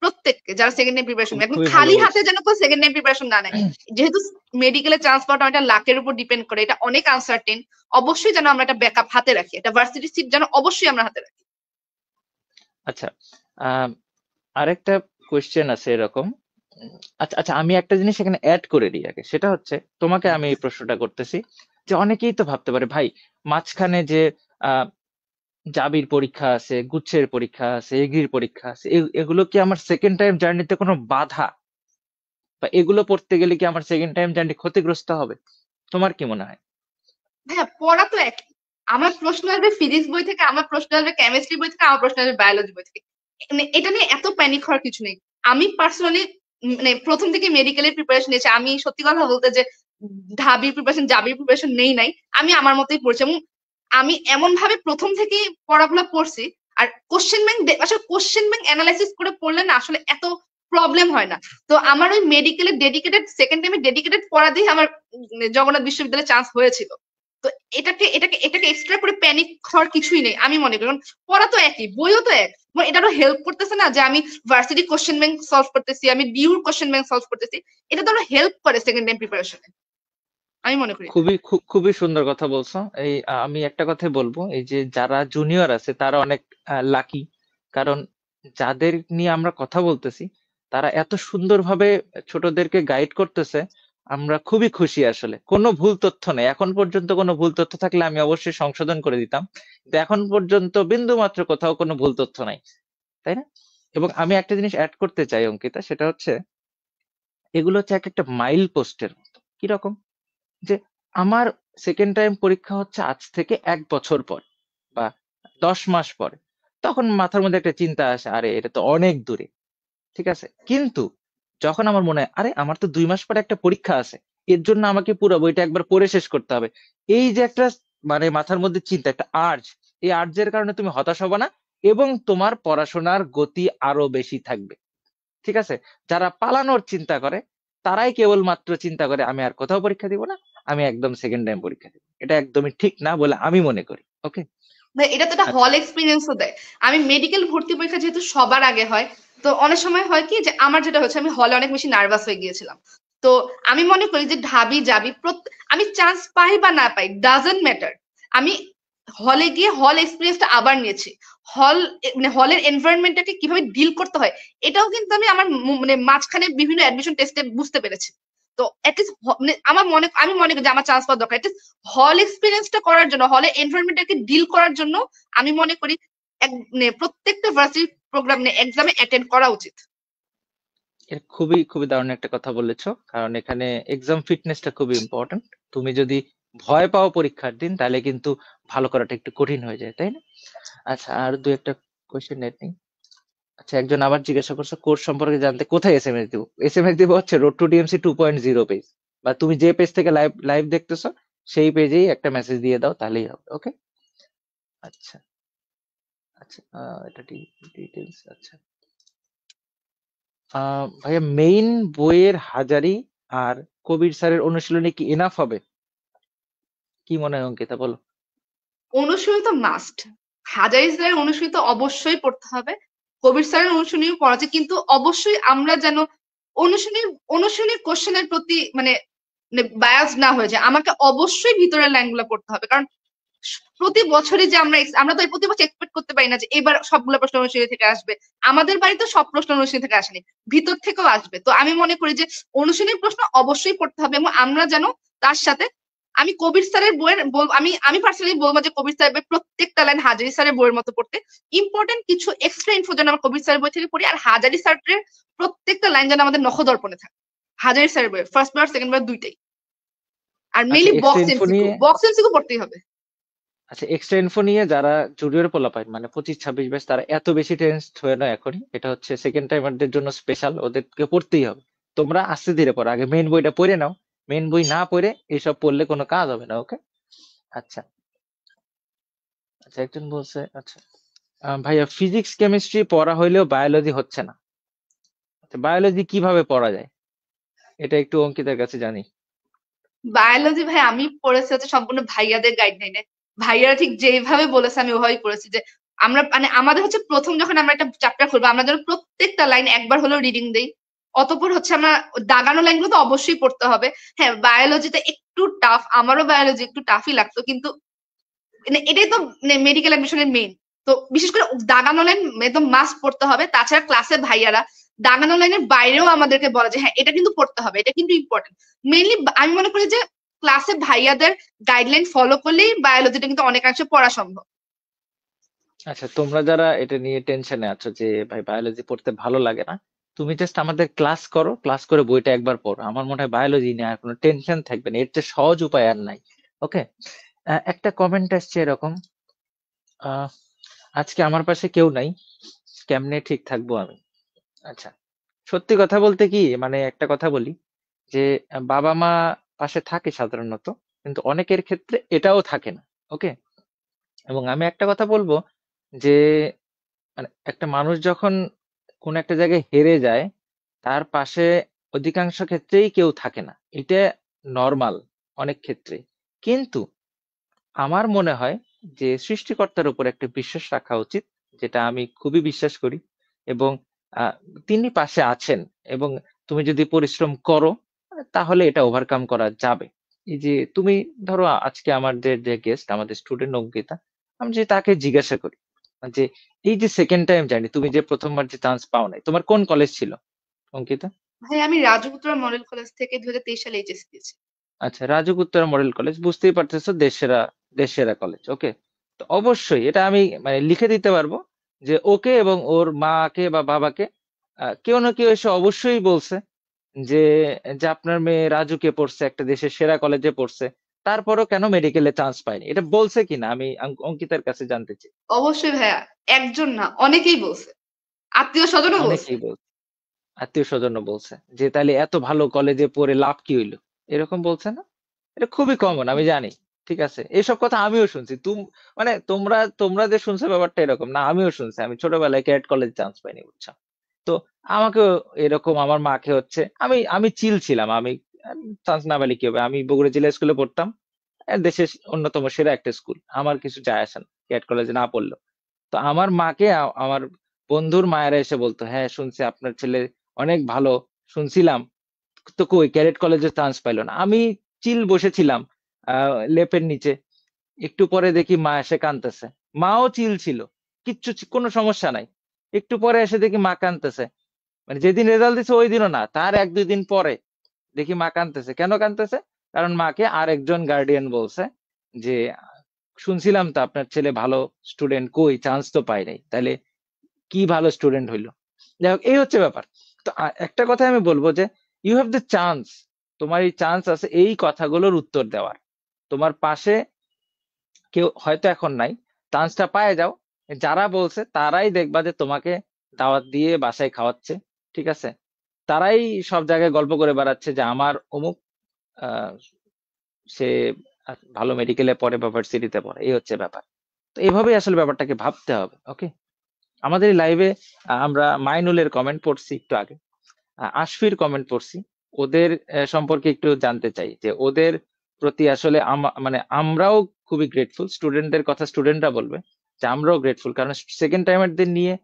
প্রত্যেককে, যারা সেকেন্ড টাইম প্রিপারেশন নেয়। এখন খুবই ভালো খালি হাতে বলছো। যেন কেউ সেকেন্ড টাইম প্রিপারেশন না নেয়। যেহেতু মেডিকেলে চান্স পাওয়াটা এটা লাকের উপর ডিপেন্ড করে, এটা অনেক আনসার্টেন। অবশ্যই যেন আমরা একটা ব্যাকআপ হাতে রাখি, একটা ভার্সিটি সিট যেন অবশ্যই আমরা হাতে রাখি। আচ্ছা, আহ আরেকটা কোয়েশ্চেন আছে এরকম। আচ্ছা আচ্ছা, আমি একটা জিনিস এখানে অ্যাড করে দিই আগে, সেটা হচ্ছে তোমাকে আমি এই প্রশ্নটা করতেছি, যে অনেকেই তো ভাবতে পারে, ভাই মাঝখানে যে আহ জাবির পরীক্ষা আছে, গুচ্ছের পরীক্ষা আছে, এগ্রির পরীক্ষা আছে, এগুলো কি আমার সেকেন্ড টাইম জার্নিতে কোনো বাধা, বা এগুলো পড়তে গেলে কি আমার সেকেন্ড টাইম জার্নি ক্ষতিগ্রস্ত হবে? তোমার কি মনে হয়? হ্যাঁ, পড়া তো একই। আমার প্রশ্ন আসবে ফিজিক্স বই থেকে, আমার প্রশ্ন আসবে কেমিস্ট্রি বই থেকে, আমার প্রশ্ন আসবে বায়োলজি বই থেকে। মানে এটা নিয়ে এত প্যানিক হওয়ার কিছু নেই। আমি পার্সোনালি মানে প্রথম থেকে মেডিকেলের প্রিপারেশন নিয়েছি। আমি সত্যি কথা বলতে যে জাবির প্রিপারেশন নেই নাই। আমি আমার মতোই পড়ছি, এবং আমি এমন ভাবে প্রথম থেকেই পড়াগুলো পড়ছি। আর কোশ্চেন ব্যাংক আসলে কোশ্চেন ব্যাংক অ্যানালাইসিস করে পড়লে না আসলে এত প্রবলেম হয় না। তো আমার ওই মেডিকেলের ডেডিকেটেড সেকেন্ড টাইমে ডেডিকেটেড পড়া দিয়ে আমার জগন্নাথ বিশ্ববিদ্যালয়ে চান্স হয়েছিল। তো এটাকে এক্সট্রা করে প্যানিক হওয়ার কিছুই নেই আমি মনে করি, কারণ পড়া তো একই, বইও তো এক। এটারও হেল্প করতেছে না যে আমি ভার্সিটি কোশ্চেন ব্যাংক সলভ করতেছি, আমি ডিউর কোশ্চেন ব্যাংক সলভ করতেছি, এটা তো হেল্প করে সেকেন্ড টাইম প্রিপারেশনে, আমি মনে করি এটা। খুবই সুন্দর কথা বলছো। এই আমি একটা কথাই বলবো, এই যে যারা জুনিয়র আছে তারা অনেক লাকি, কারণ যাদের নিয়ে আমরা কথা বলতেছি তারা এত সুন্দরভাবে ছোটদেরকে গাইড করতেছে। আমরা খুবই খুশি আসলে। কোনো ভুল তথ্য নেই এখন পর্যন্ত। কোনো ভুল তথ্য থাকলে আমি অবশ্যই সংশোধন করে দিতাম, কিন্তু এখন পর্যন্ত বিন্দু মাত্র কোথাও কোনো ভুল তথ্য নাই, তাই না? এবং আমি একটা জিনিস অ্যাড করতে চাই অঙ্কিতা, সেটা হচ্ছে এগুলো হচ্ছে এক একটা মাইল পোস্টের মতো। কিরকম? যে আমার সেকেন্ড টাইম পরীক্ষা হচ্ছে আজ থেকে 1 বছর পর বা 10 মাস পরে, তখন মাথার মধ্যে একটা চিন্তা আসে, আরে এটা তো অনেক দূরে, ঠিক আছে। কিন্তু যখন আমার মনে হয় আরে আমার তো 2 মাস পরে একটা পরীক্ষা আছে, এর জন্য আমাকে পুরো বইটা একবার পড়ে শেষ করতে হবে, এই যে একটা মানে মাথার মধ্যে চিন্তা, একটা আর্জ, এই আর্জের কারণে তুমি হতাশ হবে না এবং তোমার পড়াশোনার গতি আরো বেশি থাকবে, ঠিক আছে। যারা পালানোর চিন্তা করে তারাই কেবলমাত্র চিন্তা করে আমি আর কোথাও পরীক্ষা দিব না, আমি একদম সেকেন্ড টাইম পরীক্ষা দিব। এটা একদমই ঠিক না বলে আমি মনে করি। ওকে। ভাই এটা তো একটা আচ্ছা। হল এক্সপিরিয়েন্সও দেয়। আমি মেডিকেল ভর্তি পরীক্ষা যেহেতু সবার আগে হয়, তো অনেক সময় হয় কি যে আমার যেটা হচ্ছে আমি হলে অনেক বেশি নার্ভাস হয়ে গিয়েছিলাম। তো আমি মনে করি যে ঢাবি যাবি আমি চান্স পাই বা না পাই ডাজন্ট ম্যাটার, আমি হলে গিয়ে হল এক্সপিরিয়েন্সটা আবার নিয়েছি। হল মানে হলের এনভায়রনমেন্টটাকে কিভাবে ডিল করতে হয় এটাও কিন্তু আমি আমার মানে মাঝখানে বিভিন্ন অ্যাডমিশন টেস্টে বুঝতে পেরেছি। তো অ্যাটলিস্ট মানে আমি মনে করি যে আমার চান্স পাওয়া দরকার হল এক্সপিরিয়েন্সটা করার জন্য, হলে এনভায়রনমেন্টটাকে ডিল করার জন্য আমি মনে করি মানে প্রত্যেকটা ভার্সিটি প্রোগ্রাম এক্সামে অ্যাটেন্ড করা উচিত। এর খুবই দারুণ একটা কথা বলেছো, কারণ এখানে এক্সাম ফিটনেসটা খুবই ইম্পর্ট্যান্ট। তুমি যদি ভয় পাও পরীক্ষার দিন তাহলে কিন্তু ভালো করাটা একটু কঠিন হয়ে যায়, তাই না? আচ্ছা, আর দু একটা কোয়েশ্চেন নেট নেই। আচ্ছা, একজন আবার জিজ্ঞাসা করছে কোর্স সম্পর্কে জানতে কোথায় এসএমএস দিব। এসএমএস দিব হচ্ছে রোড টু ডিএমসি 2.0 পেজ, বা তুমি যে পেজ থেকে লাইভ লাইভ দেখতেছো সেই পেজেই একটা মেসেজ দিয়ে দাও, তাহলেই হবে। ওকে। আচ্ছা। আচ্ছা, এটা ডিটেলস। আচ্ছা, ভাইয়া মেইন বইয়ের হাজারি আর কবির স্যারের অনুশীলনী কি এনাফ হবে? কি মনে হয় অঙ্কিতা, বলো। অনুশীলনী তো মাস্ট, হাজারি স্যারের অনুশীলনী তো অবশ্যই পড়তে হবে, কবির স্যারের অনুশীলনীও পড়া যায়, কিন্তু অবশ্যই আমরা যেন অনুশীলনী অনুশীলনীর কোশ্চেনের প্রতি মানে বায়াস না হয়ে যায়। আমাকে অবশ্যই ভিতরের লাইনগুলো পড়তে হবে, কারণ প্রতি বছরই যে আমরা তো প্রতি বছর এক্সপেক্ট করতে পারি না যে এবার সবগুলো প্রশ্ন অনুশীলনী থেকে আসবে। আমাদের বাড়িতে সব প্রশ্ন অনুশীলনী থেকে আসেনি, ভিতর থেকেও আসবে। তো আমি মনে করি যে অনুশীলনীর প্রশ্ন অবশ্যই পড়তে হবে, এবং আমরা যেন তার সাথে আমি কবির স্যারের বইয়ের আমি পার্সোনালি বলবো যে কবির স্যারের প্রত্যেকটা লাইন হাজারি স্যারের বইয়ের মতো পড়তে। ইম্পর্টেন্ট কিছু এক্সট্রা ইনফো যেন আমরা কবির স্যারের বই থেকে পড়ি, আর হাজারি স্যারের প্রত্যেকটা লাইন যেন আমাদের নখদর্পণে থাকে। হাজারি স্যারের বই ফার্স্ট পেপার সেকেন্ড পেপার দুইটাই। আর আচ্ছা, মেইনলি এক্সট্রা ইনফো নিয়ে। বক্স এমসিকিউ পড়তেই হবে। আচ্ছা, এক্সট্রা ইনফো নিয়ে যারা জুনিয়র পোলাপাইন মানে 25-26 ব্যাচ, তারা এত বেশি টেনসড হয়ে না এখনই। এটা হচ্ছে সেকেন্ড টাইমারদের জন্য স্পেশাল, ওদেরকে পড়তেই হবে। তোমরা আস্তে ধীরে পড়ো, আগে মেইন বইটা পড়ে নাও। মেইন বই না পড়ে এইসব পড়লে কোনো কাজ হবে না। ওকে। আচ্ছা। আচ্ছা, একজন বলছে, আচ্ছা ভাইয়া ফিজিক্স কেমিস্ট্রি পড়া হইলেও বায়োলজি হচ্ছে না, আচ্ছা বায়োলজি কিভাবে পড়া যায় এটা একটু অঙ্কিতার কাছে জানি। বায়োলজি ভাই আমি পড়েছি হচ্ছে সম্পূর্ণ ভাইয়াদের গাইডলাইনে। ভাইয়ারা ঠিক যেভাবে বলেছে আমি ওভাবেই পড়েছি, যে আমরা মানে আমাদের হচ্ছে প্রথম যখন আমরা একটা চ্যাপ্টার খুলবো আমরা যেন প্রত্যেকটা লাইন একবার হলেও রিডিং দেই। অতঃপর হচ্ছে আমরা দাগানো লাইনগুলো তো অবশ্যই পড়তে হবে। হ্যাঁ, বায়োলজিতে একটু টাফ, আমারও বায়োলজি একটু টাফই লাগতো, কিন্তু মানে এটাই তো মেডিকেল অ্যাডমিশনের মেইন। তো বিশেষ করে দাগানো লাইন একদম মাস্ট পড়তে হবে। তাছাড়া ক্লাসে ভাইয়ারা দাগানো লাইনের বাইরেও আমাদেরকে বলে যে হ্যাঁ এটা কিন্তু পড়তে হবে, এটা কিন্তু ইম্পর্টেন্ট। মেইনলি আমি মনে করি যে ক্লাসে ভাইয়াদের গাইডলাইন ফলো করলেই বায়োলজিটা কিন্তু অনেকাংশে পড়া সম্ভব। আচ্ছা, তোমরা যারা এটা নিয়ে টেনশনে আছো যে ভাই বায়োলজি পড়তে ভালো লাগে না, তুমি জাস্ট আমাদের ক্লাস করো, ক্লাস করে বইটা একবার পড়ো, আমার মনে হয় বায়োলজি নিয়ে আর কোনো টেনশন থাকবে না। এর চেয়ে সহজ উপায় আর নাই। ওকে। একটা কমেন্ট আসছে এরকম, আহ আজকে আমার পাশে কেউ নাই, কেমনে ঠিক থাকবো আমি। আচ্ছা, সত্যি কথা বলতে কি, মানে একটা কথা বলি যে বাবা মা পাশে থাকে সাধারণত, কিন্তু অনেকের ক্ষেত্রে এটাও থাকে না। ওকে। এবং আমি একটা কথা বলবো যে মানে একটা মানুষ যখন কোন একটা জায়গায় হেরে যায়, তার পাশে অধিকাংশ ক্ষেত্রেই কেউ থাকে না, এটা নর্মাল অনেক ক্ষেত্রে। কিন্তু আমার মনে হয় যে সৃষ্টিকর্তার উপর একটা বিশ্বাস রাখা উচিত, যেটা আমি খুবই বিশ্বাস করি। এবং আহ, তিনি পাশে আছেন, এবং তুমি যদি পরিশ্রম করো তাহলে এটা ওভারকাম করা যাবে। এই যে তুমি ধরো আজকে আমাদের যে গেস্ট, আমাদের স্টুডেন্ট অঙ্কিতা, আমি যে তাকে জিজ্ঞাসা করি যে এই যে সেকেন্ড টাইম জানি, তুমি যে প্রথমবার যে চান্স পাও নাই, তোমার কোন কলেজ ছিল অঙ্কিতা? ভাই আমি রাজপুত্র মডেল কলেজ থেকে 2023 সালে এইচএসসি দিয়েছি। আচ্ছা, রাজগুপ্তরা মডেল কলেজ, বুঝতেই পারতেছো দেশেরা, দেশেরা কলেজ। ওকে, তো অবশ্যই এটা আমি মানে লিখে দিতে পারবো যে ওকে এবং ওর মাকে বা বাবাকে কেউ না কেউ এসে অবশ্যই বলছে যে যে আপনার মেয়ে রাজুকে পড়ছে, একটা দেশের সেরা কলেজে পড়ছে, তারপরও কেন মেডিকেলে চান্স পায়নি, এটা বলছে কিনা আমি অঙ্কিতার কাছে জানতে চাই। অবশ্যই ভাইয়া, একজন না অনেকেই বলছে, আত্মীয় স্বজনও বলছে। অনেকেই বলছে, আত্মীয় স্বজনও বলছে যে তাহলে এত ভালো কলেজে পড়ে লাভ কি হইলো, এরকম বলছে না? এটা খুবই কমন, আমি জানি। ঠিক আছে, এইসব কথা আমিও শুনছি। মানে তোমরা তোমরা যে শুনছো ব্যাপারটা এরকম না, আমিও শুনছি। আমি ছোটবেলায় ক্যাডেট কলেজ চান্স পাইনি, বুঝছো? তো আমাকেও এরকম, আমার মাকে হচ্ছে, আমি আমি চিল ছিলাম। আমি চান্স না পেলে কি হবে, আমি বগুড়া জিলা স্কুলে পড়তাম, দেশের অন্যতম সেরা একটা স্কুল, আমার কিছু যায় আসে না ক্যাডেট কলেজে না পড়লেও। তো আমার মাকে আমার বন্ধুর মায়েরা এসে বলতো, হ্যাঁ শুনছি আপনার ছেলে অনেক ভালো, শুনছিলাম। তো কই ক্যাডেট কলেজে চান্স পাইলো না। আমি চিল বসেছিলাম লেপের নিচে, একটু পরে দেখি মা এসে কাঁদতেছে। মাও চিল ছিল, কোনো সমস্যা নাই। একটু পরে এসে দেখি মা কাঁদতেছে, মানে যেদিন রেজাল্ট দিছে ওই দিনও না, তার এক দুই দিন পরে দেখি মা কাঁদতেছে। কেন কাঁদতেছে? কারণ মাকে আর একজন গার্ডিয়ান বলছে যে শুনছিলাম তো আপনার ছেলে ভালো স্টুডেন্ট, কই চান্স তো পাই নাই, তাহলে কি ভালো স্টুডেন্ট হইলো। যাই হোক, এই হচ্ছে ব্যাপার। তো একটা কথা আমি বলবো যে ইউ হ্যাভ দ্য চান্স, তোমার এই চান্স আছে এই কথাগুলোর উত্তর দেওয়ার। তোমার পাশে কেউ হয়তো এখন নাই, চান্সটা পায়ে যাও। যারা বলছে তারাই দেখবা যে তোমাকে দাওয়াত দিয়ে বাসায় খাওয়াচ্ছে, ঠিক আছে? তারাই সব জায়গায় গল্প করে বেড়াচ্ছে যে আমার অমুক আহ, সে ভালো মেডিকেলে পড়ে বা ভার্সিটিতে পড়ে, এই হচ্ছে ব্যাপার। তো এইভাবেই আসলে ব্যাপারটাকে ভাবতে হবে। ওকে, আমাদের লাইভে আমরা মাইনুলের কমেন্ট পড়ছি একটু আগে, আশফির কমেন্ট পড়ছি। ওদের সম্পর্কে একটু জানতে চাই যে ওদের প্রতি আসলে মানে আমরাও খুবই গ্রেটফুল। স্টুডেন্টদের কথা স্টুডেন্টরা বলবে যে আমরাও গ্রেটফুল, কারণ সেকেন্ড টাইমারদের নিয়ে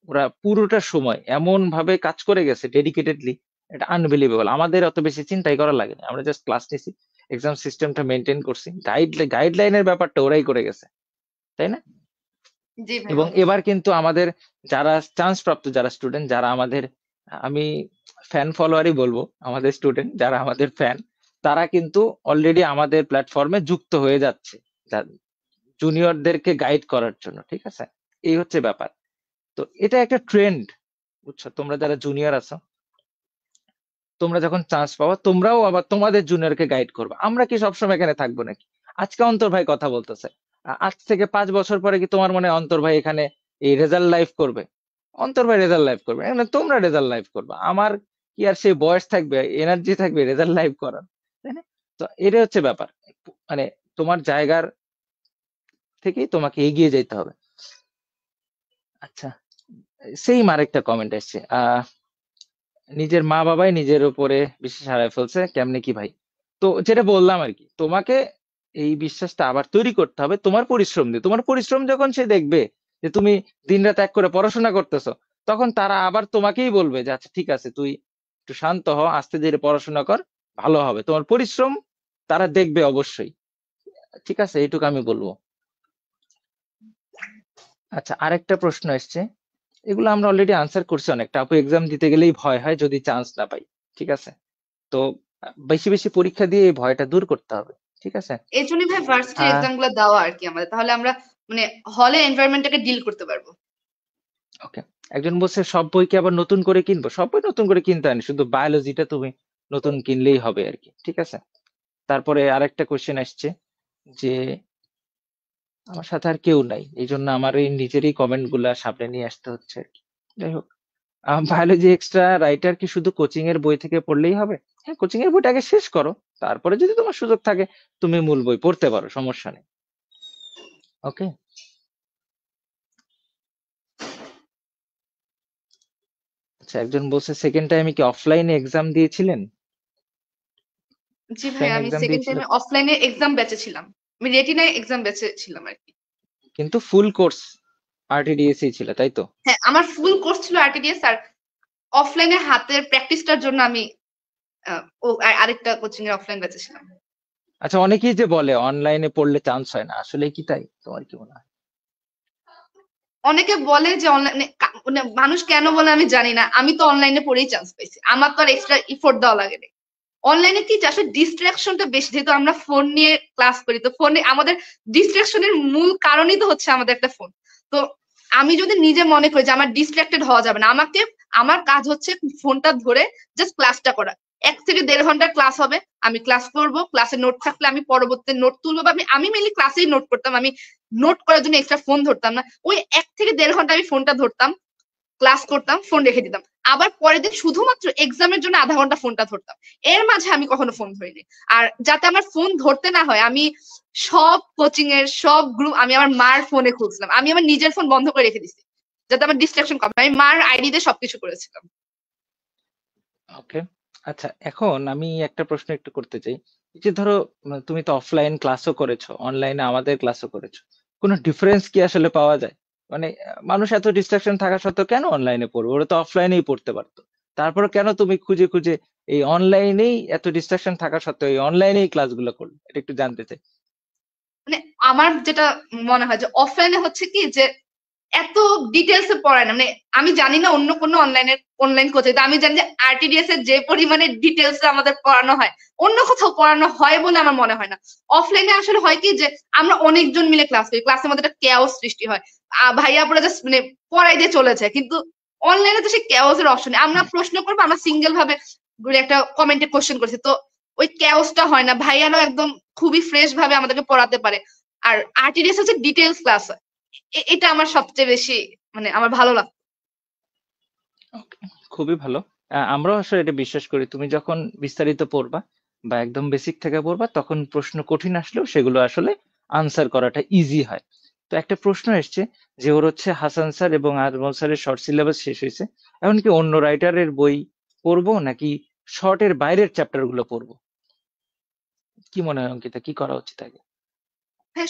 ওরা পুরোটা সময় এমন ভাবে কাজ করে গেছে ডেডিকেটেডলি, এটা আনবিলিভেবল। আমাদের অত বেশি চিন্তাই করা লাগে না, আমরা জাস্ট ক্লাস নিছি, এক্সাম সিস্টেমটা মেনটেন করছি, গাইডলাইনের ব্যাপারটা ওরাই করে গেছে, তাই না? জি ভাই এবং এবার অবশ্যই। কিন্তু আমাদের যারা চান্স প্রাপ্ত, যারা স্টুডেন্ট, যারা আমাদের, আমি ফ্যান ফলোয়ারই বলবো, আমাদের স্টুডেন্ট যারা আমাদের ফ্যান, তারা কিন্তু অলরেডি আমাদের প্ল্যাটফর্মে যুক্ত হয়ে যাচ্ছে জুনিয়রদেরকে গাইড করার জন্য। ঠিক আছে, এই হচ্ছে ব্যাপার। তো এটা একটা ট্রেন্ড, বুঝছো? তোমরা যারা জুনিয়র আছো, তোমরা যখন চান্স পাবা তোমরাও আবার তোমাদের জুনিয়রকে গাইড করবে। আমরা কি সবসময় এখানে থাকবো নাকি? আজকে অন্তর ভাই কথা বলতেছে, আজ থেকে 5 বছর পরে কি তোমার মনে হয় অন্তর ভাই এখানে এই রেজাল্ট লাইভ করবে? অন্তর ভাই রেজাল্ট লাইভ করবে, এখানে তোমরা রেজাল্ট লাইভ করবে। আমার কি আর সেই বয়স থাকবে, এনার্জি থাকবে রেজাল্ট লাইভ করার? তাই না? তো এটা হচ্ছে ব্যাপার, মানে তোমার জায়গার থেকেই তোমাকে এগিয়ে যেতে হবে। আচ্ছা, সেই আরেকটা কমেন্ট আসছে, নিজের মা বাবাই নিজের উপরে বিশ্বাস হারায় ফেলছে, কেমনে কি ভাই? তো যেটা বললাম আর কি, তোমাকে এই বিশ্বাসটা আবার তৈরি করতে হবে তোমার পরিশ্রম দিয়ে। তোমার পরিশ্রম যখন সে দেখবে যে তুমি দিনরাত এক করে পড়াশোনা করতেছো, তখন তারা আবার তোমাকেই বলবে যে আচ্ছা ঠিক আছে, তুই একটু শান্ত হ, আস্তে ধীরে পড়াশোনা কর, ভালো হবে। তোমার পরিশ্রম তারা দেখবে অবশ্যই। ঠিক আছে, এইটুকু আমি বলবো। আচ্ছা, আরেকটা প্রশ্ন এসছে, এগুলো আমরা অলরেডি আনসার করছি অনেকটা। আপু, এক্সাম দিতে গেলেই ভয় হয় যদি চান্স না পাই, ঠিক আছে? তো বেশি বেশি পরীক্ষা দিয়ে এই ভয়টা দূর করতে হবে, ঠিক আছে? এই জন্যই ভাই ভার্সিটির আহ এক্সাম গুলো দেওয়া আর কি আমাদের, তাহলে আমরা মানে হলে এনভায়রনমেন্টটাকে ডিল করতে পারবো। ওকে, একজন বলছে সব বই কি আবার নতুন করে কিনবো? সব বই নতুন করে কিনতে হয় না, শুধু বায়োলজিটা তুমি নতুন কিনলেই হবে আর কি, ঠিক আছে? তারপরে আরেকটা কোশ্চেন আসছে যে আমার সাথে আর কেউ নাই, এই জন্য আমার এই নিজেরই কমেন্ট গুলা সামনে নিয়ে আসতে হচ্ছে আর কি। যাই হোক, বায়োলজি এক্সট্রা রাইটার কি শুধু কোচিং এর বই থেকে পড়লেই হবে? হ্যাঁ, কোচিং এর বইটা আগে শেষ করো, তারপরে যদি তোমার সুযোগ থাকে তুমি মূল বই পড়তে পারো, সমস্যা নেই। ওকে, আচ্ছা, একজন বলছে সেকেন্ড টাইমে কি অফলাইনে এক্সাম দিয়েছিলেন? জি ভাই অফলাইনে আমি এক্সাম সেকেন্ড দিয়েছিল? টাইমে অফলাইনে এক্সাম ব্যাচে ছিলাম, আমি রেটিনায় এক্সাম বেঁচেছিলাম আর কি। কিন্তু ফুল কোর্স আরটিডিএসই ছিল, তাই তো? হ্যাঁ, আমার ফুল কোর্স ছিল আরটিডিএস, আর অফলাইনে হাতের প্র্যাকটিসটার জন্য আমি আরেকটা কোচিং এর অফলাইন ব্যাচে ছিলাম। আচ্ছা, অনেকেই যে বলে অনলাইনে পড়লে চান্স হয় না, আসলে কি তাই? তোমার কি মনে হয়? অনেকে বলে যে অনলাইনে, মানুষ কেন বলে আমি জানি না, আমি তো অনলাইনে পড়েই চান্স পেয়েছি, আমার তো আর এক্সট্রা ইফোর্ট দেওয়া লাগে না। অনলাইনে কি আসলে ডিস্ট্রাকশনটা বেশি, যেহেতু আমরা ফোন নিয়ে ক্লাস করি, তো ফোনে আমাদের ডিস্ট্রাকশনের মূল কারণই তো হচ্ছে আমাদের একটা ফোন। তো আমি যদি নিজে মনে করি যে আমার ডিস্ট্রাক্টেড হওয়া যাবে না, আমাকে, আমার কাজ হচ্ছে ফোনটা ধরে জাস্ট ক্লাসটা করা। 1 থেকে 1.5 ঘন্টার ক্লাস হবে, আমি ক্লাস করবো, ক্লাসে নোট থাকলে আমি পরবর্তী নোট তুলবো, বা আমি মেনলি ক্লাসেই নোট করতাম, আমি নোট করার জন্য এক্সট্রা ফোন ধরতাম না। ওই 1 থেকে 1.5 ঘন্টা আমি ফোনটা ধরতাম, ক্লাস করতাম, ফোন রেখে দিতাম, আবার পরের দিন শুধুমাত্র এক্সামের জন্য আধা ঘন্টা ফোনটা ধরতাম। এর মাঝে আমি কখনো ফোন ধরিনি। আর যাতে আমার ফোন ধরতে না হয়, আমি সব কোচিং এর সব গ্রুপ আমি আমার মার ফোনে খুলছিলাম, আমি আমার নিজের ফোন বন্ধ করে রেখে দিছি যাতে আমার ডিস্ট্রাকশন কম হয়। আমি মার আইডি দিয়ে সবকিছু করেছিলাম। ওকে। আচ্ছা, এখন আমি একটা প্রশ্ন একটু করতে চাই। এই যে ধরো, তুমি তো অফলাইন ক্লাসও করেছো, অনলাইনে আমাদের ক্লাসও করেছো, কোনো ডিফারেন্স কি আসলে পাওয়া যায়? মানে মানুষ এত ডিস্ট্রাকশন থাকা সত্ত্বেও কেন অনলাইনে পড়বে? ওরা তো অফলাইনেই পড়তে পারতো। তারপরে কেন তুমি খুঁজে খুঁজে এই অনলাইনেই, এত ডিস্ট্রাকশন থাকা সত্ত্বেও এই অনলাইনেই ক্লাসগুলো করলে? এটা একটু জানতে চাই। মানে আমার যেটা মনে হয় যে অফলাইনে হচ্ছে কি যে এত ডিটেলস এ পড়ায় না, মানে আমি জানি না অন্য কোনো অনলাইন কোচে, আমি জানি যে আরটিডিএস এর যে পরিমাণে ডিটেলস আমাদের পড়ানো হয় অন্য কোথাও পড়ানো হয় বলে আমার মনে হয় না। অফলাইনে আসলে হয় কি যে আমরা অনেকজন মিলে ক্লাস করি, ক্লাসের মধ্যে একটা কেওস সৃষ্টি হয়, ভাইয়া পুরো জাস্ট মানে পড়াই দিয়ে চলেছে, কিন্তু অনলাইনে তো সেই কেওস এর অপশন নেই। আমরা প্রশ্ন করবো, আমরা সিঙ্গেল ভাবে একটা কমেন্টে কোশ্চেন করছি, তো ওই কেওসটা হয় না, ভাইয়ারাও একদম খুবই ফ্রেশ ভাবে আমাদেরকে পড়াতে পারে। আর আরটিডিএস হচ্ছে ডিটেলস ক্লাস হয়, এটা আমার সবচেয়ে বেশি মানে আমার ভালো লাগে। ওকে, খুবই ভালো। আমরাও আসলে এটা বিশ্বাস করি, তুমি যখন বিস্তারিত পড়বা বা একদম বেসিক থেকে পড়বা, তখন প্রশ্ন কঠিন আসলেও সেগুলো আসলে আনসার করাটা ইজি হয়। তো একটা প্রশ্ন এসছে যে ওর হচ্ছে হাসান স্যার এবং আজমল স্যারের শর্ট সিলেবাস শেষ হয়েছে, এখন কি অন্য রাইটারের বই পড়বো নাকি শর্টের বাইরের চ্যাপ্টার গুলো পড়বো? কি মনে হয় অঙ্কিতা, কি করা উচিত আগে? হ্যাঁ,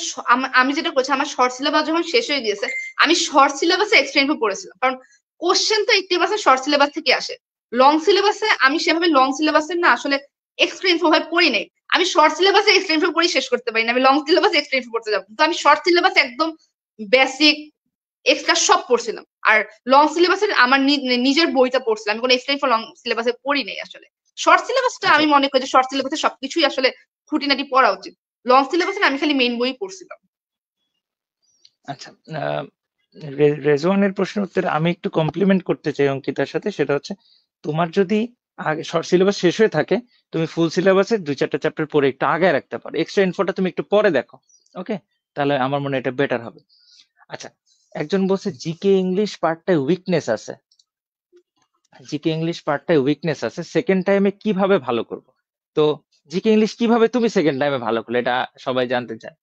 আমি যেটা করছি, আমার শর্ট সিলেবাস যখন শেষ হয়ে গিয়েছে, আমি শর্ট সিলেবাসে এক্সট্রা ইনফো পড়েছিলাম, কারণ কোশ্চেন তো 80% শর্ট সিলেবাস থেকে আসে। লং সিলেবাসে আমি সেভাবে লং সিলেবাসের না আসলে এক্সট্রা ইনফো ভাবে পড়ি নাই। আমি শর্ট সিলেবাসে এক্সট্রা ইনফো পড়ি শেষ করতে পারি না, আমি লং সিলেবাসে এক্সট্রা ইনফো পড়তে যাবো, তো আমি শর্ট সিলেবাসে একদম বেসিক এক্সট্রা সব পড়ছিলাম। আর লং সিলেবাসের আমার নিজের বইটা পড়ছিলাম, আমি কোনো এক্সট্রা ইনফো লং সিলেবাসে পড়ি নাই আসলে। শর্ট সিলেবাসটা আচ্ছা। আমি মনে করি যে শর্ট সিলেবাসে সবকিছুই আসলে খুঁটিনাটি পড়া উচিত। লং সিলেবাসে আমি খালি মেইন বই পড়ছিলাম। আচ্ছা, রেজওয়ানের প্রশ্নের উত্তরে আমি একটু কমপ্লিমেন্ট করতে চাই অঙ্কিতার সাথে। সেটা হচ্ছে, তোমার যদি আগে শর্ট সিলেবাস শেষ হয়ে থাকে, তুমি ফুল সিলেবাসের 2-4টা চ্যাপ্টার পরে একটু আগায় রাখতে পারো, এক্সট্রা ইনফোটা তুমি একটু পরে দেখো। ওকে, তাহলে আমার মনে হয় এটা বেটার হবে। আচ্ছা, একজন বলছে জিকে ইংলিশ পার্টটায় উইকনেস আছে, জিকে ইংলিশ পার্টটায় উইকনেস আছে, সেকেন্ড টাইমে কিভাবে ভালো করব? তো জিকে ইংলিশ কিভাবে তুমি সেকেন্ড টাইমে ভালো করলে, এটা সবাই জানতে চায়।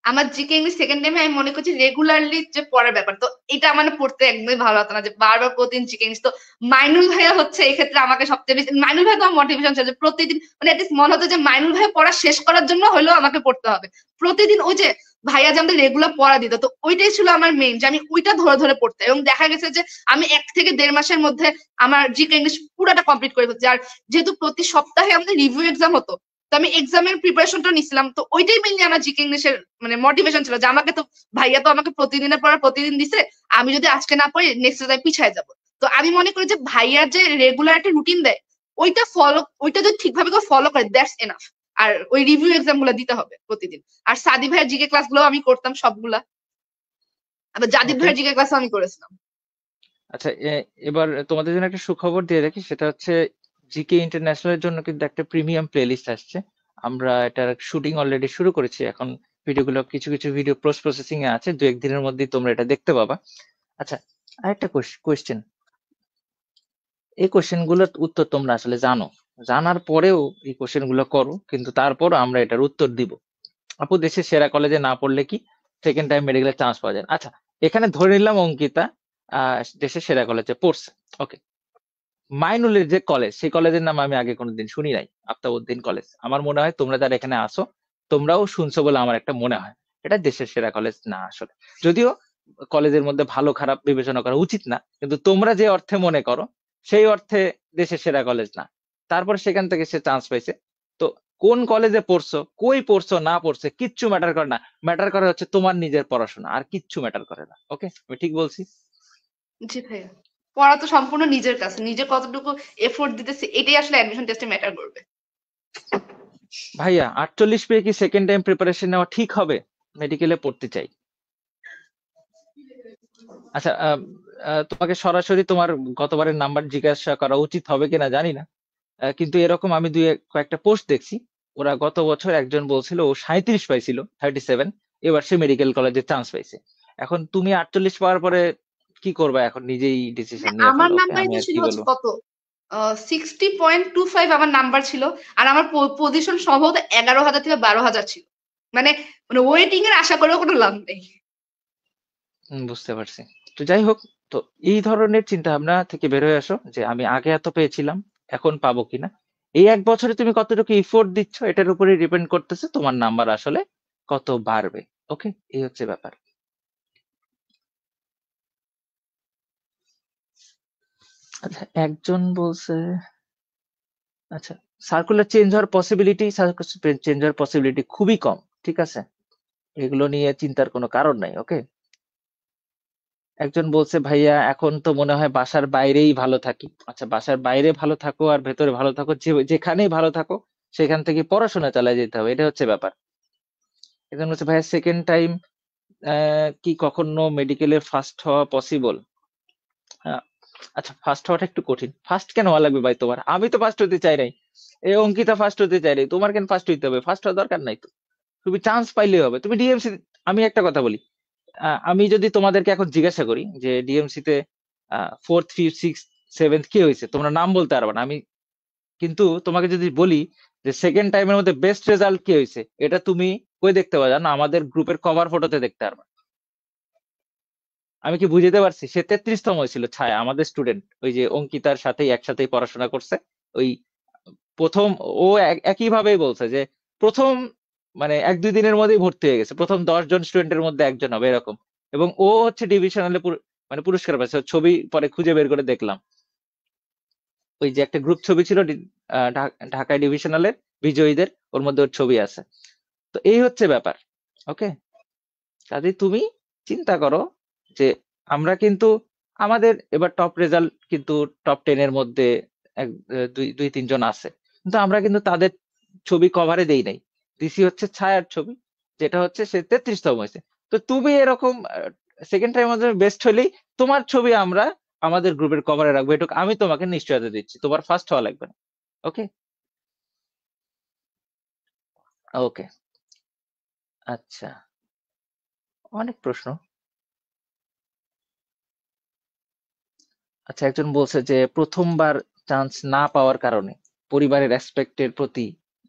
আমার জিকে ইংলিশ সেকেন্ড টাইমে আমি মনে করছি রেগুলারলি যে পড়ার ব্যাপার, তো এটা মানে পড়তে একদমই ভালো হতো না যে বারবার প্রতিদিন জিকে ইংলিশ। তো মাইনুল ভাইয়া হচ্ছে এই ক্ষেত্রে আমাকে সবচেয়ে বেশি, মাইনুল ভাই তো আমার মোটিভেশন ছিল যে প্রতিদিন মানে এটলিস্ট মনে হতো যে মাইনুল ভাই পড়া শেষ করার জন্য হলেও আমাকে পড়তে হবে প্রতিদিন। ওই যে ভাইয়া যে আমাদের রেগুলার পড়া দিত, তো ওইটাই ছিল আমার মেইন, যে আমি ওইটা ধরে ধরে পড়তে, এবং দেখা গেছে যে আমি 1 থেকে 1.5 মাসের মধ্যে আমার জিকে ইংলিশ পুরাটা কমপ্লিট করে ফেলছি। আর যেহেতু প্রতি সপ্তাহে আমাদের রিভিউ এক্সাম হতো, তো আমি এক্সামের প্রিপারেশনটা নিছিলাম, তো ওইটাই মেনলি আমার জিকে ইংলিশের মানে মোটিভেশন ছিল, যে আমাকে তো ভাইয়া তো আমাকে প্রতিদিনের পড়া প্রতিদিন দিছে, আমি যদি আজকে না পড়ি নেক্সট ডে পিছায় যাব। তো আমি মনে করি যে ভাইয়ার যে রেগুলার একটা রুটিন দেয়, ওইটা যদি ঠিকভাবে কেউ ফলো করে, দ্যাটস এনাফ। আর ওই রিভিউ এক্সাম গুলো দিতে হবে প্রতিদিন। আর সাদি ভাইয়ের জিকে ক্লাস গুলো আমি করতাম সবগুলা, আবার জাদিদ ওকে। ভাইয়ের জিকে ক্লাস আমি করেছিলাম। আচ্ছা, এবার তোমাদের জন্য একটা সুখবর দিয়ে রাখি, সেটা হচ্ছে জিকে ইন্টারন্যাশনালের জন্য কিন্তু একটা প্রিমিয়াম প্লেলিস্ট আসছে। আমরা এটার শুটিং অলরেডি শুরু করেছি, এখন ভিডিওগুলো, কিছু কিছু ভিডিও পোস্ট প্রসেসিং এ আছে, 2-1 দিনের মধ্যেই তোমরা এটা দেখতে পাবা। আচ্ছা, আরেকটা কোয়েশ্চেন, এই কোশ্চেন গুলোর উত্তর তোমরা আসলে জানো, জানার পরেও এই কোশ্চেন গুলো করো, কিন্তু তারপর আমরা এটার উত্তর দিব। আপু, দেশের সেরা কলেজে না পড়লে কি সেকেন্ড টাইম মেডিকেলের চান্স পাওয়া যায় না? আচ্ছা, এখানে ধরে নিলাম অঙ্কিতা দেশের সেরা কলেজে পড়ছে। ওকে, মাইনুলের যে কলেজ, সেই কলেজের নাম আমি আগে কোনোদিন শুনি নাই, আফতাবউদ্দিন কলেজ। আমার মনে হয় তোমরা যারা এখানে আসো, তোমরাও শুনছো বলে আমার একটা মনে হয়। এটা দেশের সেরা কলেজ না আসলে, যদিও কলেজের মধ্যে ভালো খারাপ বিবেচনা করা উচিত না, কিন্তু তোমরা যে অর্থে মনে করো সেই অর্থে দেশের সেরা কলেজ না। তারপর সেখান থেকে সে চান্স পাইছে। তো কোন কলেজে পড়ছো, কই পড়ছো না পড়ছে কিচ্ছু ম্যাটার করে না, ম্যাটার করে হচ্ছে তোমার নিজের পড়াশোনা, আর কিচ্ছু ম্যাটার করে না। ওকে, আমি ঠিক বলছি? জি ভাইয়া, পড়া তো সম্পূর্ণ নিজের কাছে, নিজে কতটুকু এফোর্ট দিতেছে এটাই আসলে অ্যাডমিশন টেস্টে ম্যাটার করবে। ভাইয়া 48 পেয়ে কি সেকেন্ড টাইম প্রিপারেশন নেওয়া ঠিক হবে? মেডিকেলে পড়তে চাই। আচ্ছা, তোমাকে সরাসরি তোমার গতবারের নাম্বার জিজ্ঞাসা করা উচিত হবে কিনা জানি না। কিন্তু এরকম আমি কয়েকটা পোস্ট দেখছি। ওরা গত বছর একজন বলছিল ও 37 পাইছিল, 37, এবার সে মেডিকেল কলেজে চান্স পাইছে। এখন তুমি 48 পাওয়ার পরে কি করবা? এখন নিজেই ডিসিশন নিয়ে আমার ফেলো। ওকে, নাম্বারই আমি তো আর ছিল কি হচ্ছে বলবো। কত, 60.25 আমার নাম্বার ছিল। আর আমার পজিশন সম্ভবত 11,000 থেকে 12,000 ছিল। মানে মানে ওয়েটিং এর আশা করেও কোনো লাভ নেই। বুঝতে পারছি। তো যাই হোক, তো এই ধরনের চিন্তা ভাবনা থেকে বের হয়ে আসো যে আমি আগে এত পেয়েছিলাম, এখন পাবো কিনা। এই 1 বছরে তুমি কতটুকু এফোর্ট দিচ্ছ এটার উপরে ডিপেন্ড করতেছে তোমার নাম্বার আসলে কত বাড়বে। ওকে, এই হচ্ছে ব্যাপার। আচ্ছা, একজন বলছে, আচ্ছা, সার্কুলার চেঞ্জ হওয়ার পসিবিলিটি খুবই কম। ঠিক আছে, এগুলো নিয়ে চিন্তার কোনো কারণ নাই। ওকে, একজন বলছে ভাইয়া এখন তো মনে হয় বাসার বাইরেই ভালো থাকি। আচ্ছা, বাসার বাইরে ভালো থাকো আর ভেতরে ভালো থাকো, যেখানেই ভালো থাকো সেখান থেকে পড়াশোনা চালিয়ে যেতে হবে, এটা হচ্ছে ব্যাপার। একজন বলছে ভাইয়া সেকেন্ড টাইম কি কখনো মেডিকেলে ফার্স্ট হওয়া পসিবল? আচ্ছা, ফার্স্ট হওয়াটা একটু কঠিন। ফার্স্ট কেন হওয়া লাগবে ভাই তোমার? আমি তো ফার্স্ট হতে চাই নাই, এই অঙ্কিতা ফার্স্ট হতে চাই নাই, তোমার কেন ফার্স্ট হইতে হবে? ফার্স্ট হওয়ার দরকার নাই তো, তুমি চান্স পাইলেই হবে। তুমি ডিএমসি, আমি একটা কথা বলি, আমি যদি তোমাদেরকে এখন জিজ্ঞাসা করি যে ডিএমসি তে 4th 5th 6th 7th কে হয়েছে, তোমরা নাম বলতে পারবে না। আমি কিন্তু তোমাকে যদি বলি যে সেকেন্ড টাইমের মধ্যে বেস্ট রেজাল্ট কি হয়েছে, এটা তুমি কই দেখতে পারবে? জানো, আমাদের গ্রুপের কভার ফটোতে দেখতে পারবে। আমি কি বুঝাতে পারছি? সে 33তম হয়েছিল, ছায়া, আমাদের স্টুডেন্ট, ওই যে অঙ্কিতার সাথেই একসাথেই পড়াশোনা করছে। ওই প্রথম, ও একই ভাবেই বলছে যে প্রথম মানে 1-2 দিনের মধ্যেই ভর্তি হয়ে গেছে, প্রথম 10 জন স্টুডেন্টের মধ্যে একজন হবে এরকম। এবং ও হচ্ছে ডিভিশনালে মানে পুরস্কার পাচ্ছে। ওর ছবি পরে খুঁজে বের করে দেখলাম, ওই যে একটা গ্রুপ ছবি ছিল ঢাকায় ডিভিশনালের বিজয়ীদের, ওর মধ্যে ওর ছবি আছে। তো এই হচ্ছে ব্যাপার। ওকে, কাজে তুমি চিন্তা করো যে আমরা কিন্তু আমাদের এবার টপ রেজাল্ট কিন্তু টপ 10 এর মধ্যে দুই তিনজন আছে, কিন্তু আমরা কিন্তু তাদের ছবি কভারে দেই নাই। দিছি হচ্ছে ছায়ার ছবি, যেটা হচ্ছে সে 33তম হয়েছে। তো তুমি এরকম সেকেন্ড টাইম আমাদের বেস্ট হলেই তোমার ছবি আমরা আমাদের গ্রুপের কভারে রাখবো, এটুকু আমি তোমাকে নিশ্চয়তা দিচ্ছি। তোমার ফার্স্ট হওয়া লাগবে না। ওকে, ওকে। আচ্ছা, অনেক প্রশ্ন। আচ্ছা, একজন বলছে যে প্রথমবার চান্স না পাওয়ার কারণে পরিবারের রেসপেক্টের প্রতি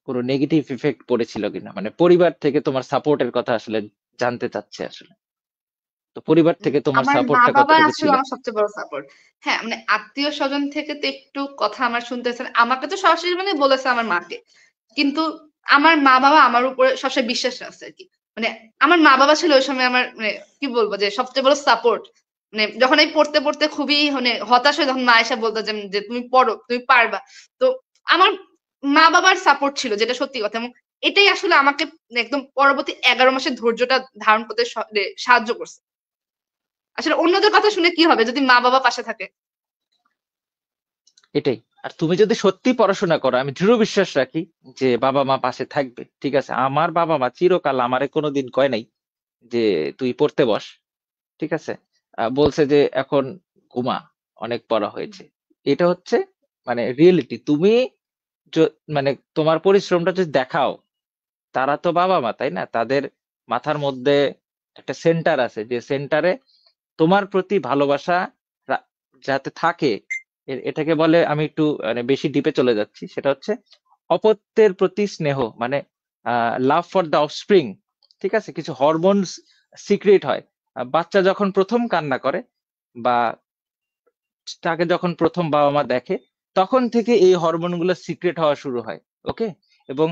কোনো নেগেটিভ ইফেক্ট পড়েছিল কিনা, মানে পরিবার থেকে তোমার সাপোর্টের কথা আসলে জানতে চাচ্ছে আসলে। তো পরিবার থেকে তোমার আমার মা সাপোর্টটা বাবা কতটুকু আসলে ছিল? আমার সবচেয়ে বড় সাপোর্ট। হ্যাঁ, মানে আত্মীয় স্বজন থেকে তো একটু কথা আমার শুনতে হয়েছে। আমাকে তো সরাসরি মানে বলেছে আমার মাকে। কিন্তু আমার মা বাবা আমার উপরে সবসময় বিশ্বাস আছে আর কি। মানে আমার মা বাবা ছিল ওই সময় আমার মানে কি বলবো যে সবচেয়ে বড় সাপোর্ট। মানে যখন আমি পড়তে পড়তে খুবই মানে হতাশ হয়ে যখন মা এসে বলতো যে তুমি পড়ো, তুমি পারবা। তো আমার মা বাবার সাপোর্ট ছিল, যেটা সত্যি কথা। এবং এটাই আসলে আমাকে একদম পরবর্তী 11 মাসের ধৈর্যটা ধারণ করতে সাহায্য করছে। আসলে অন্যদের কথা শুনে কি হবে যদি মা বাবা পাশে থাকে। এটাই। আর তুমি যদি সত্যি পড়াশোনা করো, আমি দৃঢ় বিশ্বাস রাখি যে বাবা মা পাশে থাকবে। ঠিক আছে, আমার বাবা মা চিরকাল আমারে কোনোদিন কয় নাই যে তুই পড়তে বস। ঠিক আছে, বলছে যে এখন ঘুমা, অনেক পড়া হয়েছে। এটা হচ্ছে মানে রিয়েলিটি। তুমি মানে তোমার পরিশ্রমটা যদি দেখাও, তারা তো বাবা মা, তাই না? তাদের মাথার মধ্যে একটা সেন্টার আছে, যে সেন্টারে তোমার প্রতি ভালোবাসা রা- যাতে থাকে। এটাকে বলে, আমি একটু মানে বেশি ডিপে চলে যাচ্ছি, সেটা হচ্ছে অপত্যের প্রতি স্নেহ, মানে লাভ ফর দ্য অফস্প্রিং। ঠিক আছে, কিছু হরমোন সিক্রেট হয়। বাচ্চা যখন প্রথম কান্না করে বা তাকে যখন প্রথম বাবা মা দেখে, তখন থেকে এই হরমোন গুলো সিক্রেট হওয়া শুরু হয়। ওকে, এবং